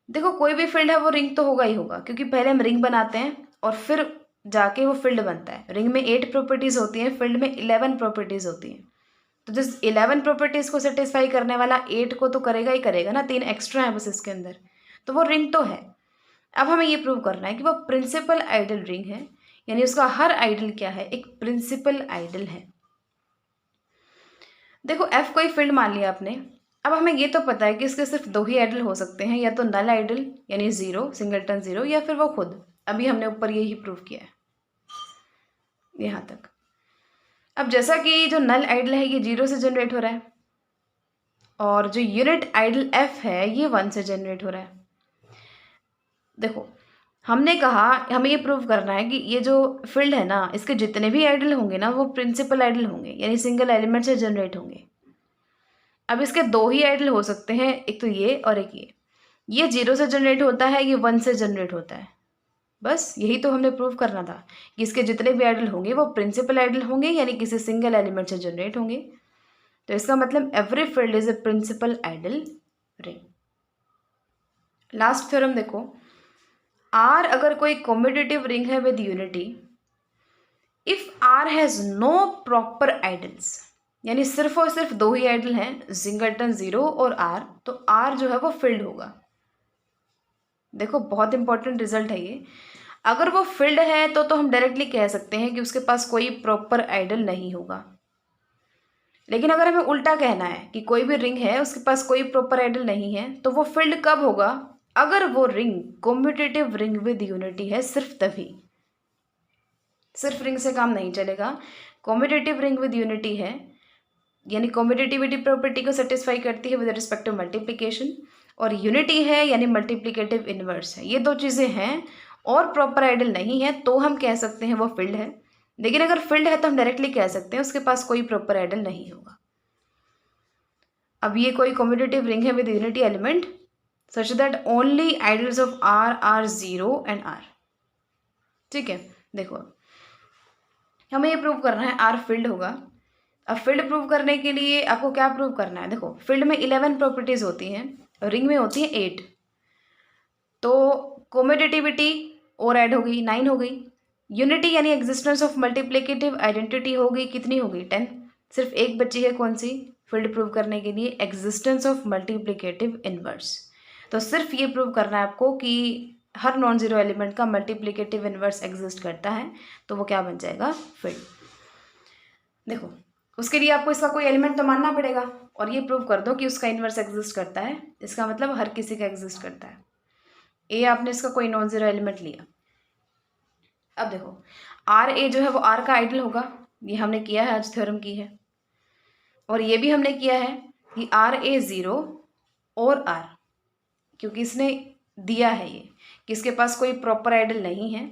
देखो, कोई भी फील्ड है वो रिंग तो होगा ही होगा, क्योंकि पहले हम रिंग बनाते हैं और फिर जाके वो फील्ड बनता है। रिंग में 8 प्रॉपर्टीज़ होती हैं, फील्ड में 11 प्रॉपर्टीज़ होती हैं। तो जिस 11 प्रॉपर्टीज़ को सेटिस्फाई करने वाला 8 को तो करेगा ही करेगा ना, 3 एक्स्ट्रा है बस इसके अंदर, तो वो रिंग तो है। अब हमें ये प्रूव करना है कि वो प्रिंसिपल आइडल रिंग है, यानी उसका हर आइडल क्या है, एक प्रिंसिपल आइडल है। देखो, एफ कोई फील्ड मान लिया आपने। अब हमें ये तो पता है कि इसके सिर्फ दो ही आइडल हो सकते हैं, या तो नल आइडल यानी ज़ीरो, सिंगलटन ज़ीरो, या फिर वो खुद। अभी हमने ऊपर यही प्रूव किया है यहाँ तक। अब जैसा कि जो नल आइडल है ये 0 से जनरेट हो रहा है, और जो यूनिट आइडल एफ है ये 1 से जनरेट हो रहा है। देखो, हमने कहा हमें ये प्रूव करना है कि ये जो फील्ड है ना, इसके जितने भी आइडल होंगे ना वो प्रिंसिपल आइडल होंगे, यानी सिंगल एलिमेंट से जनरेट होंगे। अब इसके दो ही आइडल हो सकते हैं, एक तो ये और एक ये 0 से जनरेट होता है, ये 1 से जनरेट होता है। बस यही तो हमने प्रूव करना था कि इसके जितने भी आइडल होंगे वो प्रिंसिपल आइडल होंगे, यानी किसी सिंगल एलिमेंट से जनरेट होंगे। तो इसका मतलब every field is a principal ideal ring. Last theorem देखो, आर अगर कोई कॉम्पिटिटिव रिंग है with unity, if R has no proper ideals, यानी सिर्फ और सिर्फ दो ही आइडल हैं, सिंगलटन ज़ीरो और आर, तो आर जो है वो फील्ड होगा। देखो, बहुत इंपॉर्टेंट रिजल्ट है ये। अगर वो फील्ड है तो हम डायरेक्टली कह सकते हैं कि उसके पास कोई प्रॉपर आइडल नहीं होगा। लेकिन अगर हमें उल्टा कहना है कि कोई भी रिंग है उसके पास कोई प्रॉपर आइडल नहीं है, तो वो फील्ड कब होगा, अगर वो ring competitive ring with unity है, सिर्फ तभी। सिर्फ रिंग से काम नहीं चलेगा, कॉम्पिटिटिव रिंग विद यूनिटी है, यानी कॉम्पिटिटिविटी प्रॉपर्टी को सेटिस्फाई करती है विद रिस्पेक्ट टू मल्टीप्लिकेशन, और यूनिटी है यानी मल्टीप्लिकेटिव इनवर्स है। ये दो चीज़ें हैं और प्रॉपर आइडल नहीं है, तो हम कह सकते हैं वो फील्ड है। लेकिन अगर फील्ड है तो हम डायरेक्टली कह सकते हैं उसके पास कोई प्रॉपर आइडल नहीं होगा। अब ये कोई कॉम्पिटिटिव रिंग है with unity element such that only ideals of R are 0 and R. ठीक है, देखो हमें ये प्रूव करना है आर फील्ड होगा। अब फील्ड प्रूव करने के लिए आपको क्या प्रूव करना है, देखो फील्ड में 11 प्रॉपर्टीज़ होती हैं, रिंग में होती है 8, तो कॉम्पिटिटिविटी और ऐड हो गई, 9 हो गई। यूनिटी यानी एग्जिस्टेंस ऑफ मल्टीप्लिकेटिव आइडेंटिटी हो गई, कितनी हो गई, 10। सिर्फ एक बची है, कौन सी, फील्ड प्रूव करने के लिए एग्जिस्टेंस ऑफ मल्टीप्लिकेटिव इनवर्स। तो सिर्फ ये प्रूव करना है आपको कि हर नॉन ज़ीरो एलिमेंट का मल्टीप्लिकेटिव इन्वर्स एग्जिस्ट करता है, तो वो क्या बन जाएगा, फील्ड। देखो, उसके लिए आपको इसका कोई एलिमेंट तो मानना पड़ेगा और ये प्रूव कर दो कि उसका इन्वर्स एग्जिस्ट करता है। इसका मतलब हर किसी का एग्जिस्ट करता है। ए आपने इसका कोई नॉन ज़ीरो एलिमेंट लिया। अब देखो, आर ए जो है वो आर का आइडल होगा, ये हमने किया है, आज थ्योरम की है। और ये भी हमने किया है कि आर ए ज़ीरो और आर, क्योंकि इसने दिया है ये कि इसके पास कोई प्रॉपर आइडल नहीं है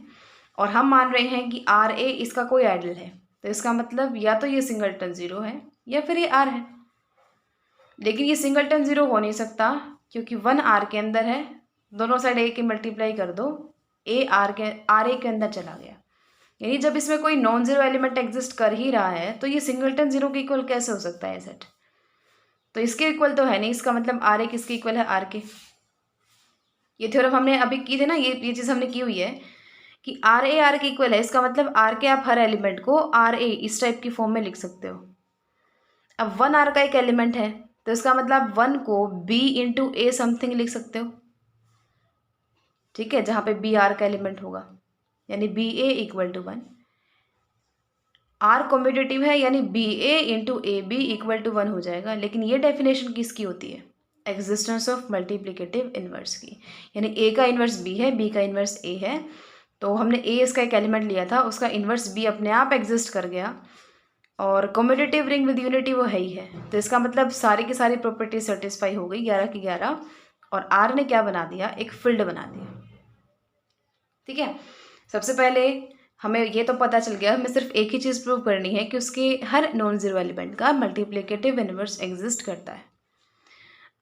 और हम मान रहे हैं कि आर ए इसका कोई आइडल है, तो इसका मतलब या तो ये सिंगलटन ज़ीरो है या फिर ये आर है। लेकिन ये सिंगलटन ज़ीरो हो नहीं सकता क्योंकि वन आर के अंदर है, दोनों साइड ए के मल्टीप्लाई कर दो, ए आर ए के अंदर चला गया। यानी जब इसमें कोई नॉन ज़ीरो एलिमेंट एग्जिस्ट कर ही रहा है तो ये सिंगलटन ज़ीरो के इक्वल कैसे हो सकता है सेट? तो इसके इक्वल तो है नहीं, इसका मतलब आर ए किसके इक्वल है, आर के। ये थ्योरम हमने अभी की थी ना, ये चीज़ हमने की हुई है कि आर ए आर के इक्वल है, इसका मतलब आर के आप हर एलिमेंट को आर ए इस टाइप की फॉर्म में लिख सकते हो। अब वन आर का एक एलिमेंट है तो इसका मतलब वन को बी इंटू ए समथिंग लिख सकते हो, ठीक है, जहाँ पे बी आर का एलिमेंट होगा, यानी b a equal to one. R commutative है यानी b a into a b equal to one हो जाएगा। लेकिन ये डेफिनेशन किसकी होती है, एग्जिस्टेंस ऑफ मल्टीप्लिकेटिव इन्वर्स की। यानी ए का इन्वर्स बी है, बी का इन्वर्स ए है, तो हमने ए इसका एक एलिमेंट लिया था, उसका इन्वर्स बी अपने आप एग्जिस्ट कर गया और कॉम्पिटिटिव रिंग विद यूनिटी वो है ही है। तो इसका मतलब सारी की सारी प्रॉपर्टी सेटिस्फाई हो गई 11 की 11, और आर ने क्या बना दिया, एक फील्ड बना दिया। ठीक है, सबसे पहले हमें ये तो पता चल गया, हमें सिर्फ एक ही चीज़ प्रूव करनी है कि उसके हर नॉन ज़ीरो एलिमेंट का मल्टीप्लिकेटिव इन्वर्स एग्जिस्ट करता है।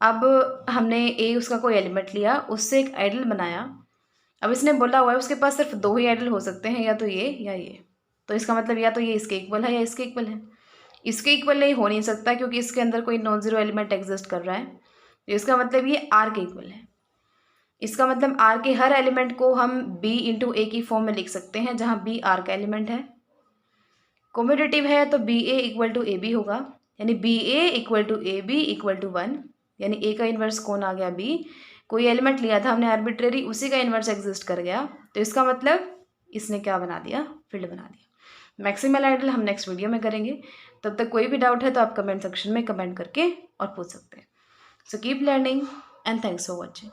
अब हमने ए उसका कोई एलिमेंट लिया, उससे एक आइडल बनाया। अब इसने बोला हुआ है उसके पास सिर्फ दो ही आइडल हो सकते हैं, या तो ये या ये। तो इसका मतलब या तो ये इसके इक्वल है या इसके इक्वल है। इसके इक्वल नहीं हो नहीं सकता क्योंकि इसके अंदर कोई नॉन ज़ीरो एलिमेंट एग्जिस्ट कर रहा है, तो इसका मतलब ये आर के इक्वल है। इसका मतलब आर के हर एलिमेंट को हम बी इंटू ए की फॉर्म में लिख सकते हैं, जहाँ बी आर का एलिमेंट है। कॉम्पिटिटिव है तो b a equal to A b होगा, यानी b a equal to A b equal to one, यानी ए का इन्वर्स कौन आ गया, बी। कोई एलिमेंट लिया था हमने आर्बिट्रेरी, उसी का इन्वर्स एग्जिस्ट कर गया, तो इसका मतलब इसने क्या बना दिया, फील्ड बना दिया। मैक्सिमल आइडल हम नेक्स्ट वीडियो में करेंगे। तब तक कोई भी डाउट है तो आप कमेंट सेक्शन में कमेंट करके और पूछ सकते हैं। So keep learning and thanks for watching.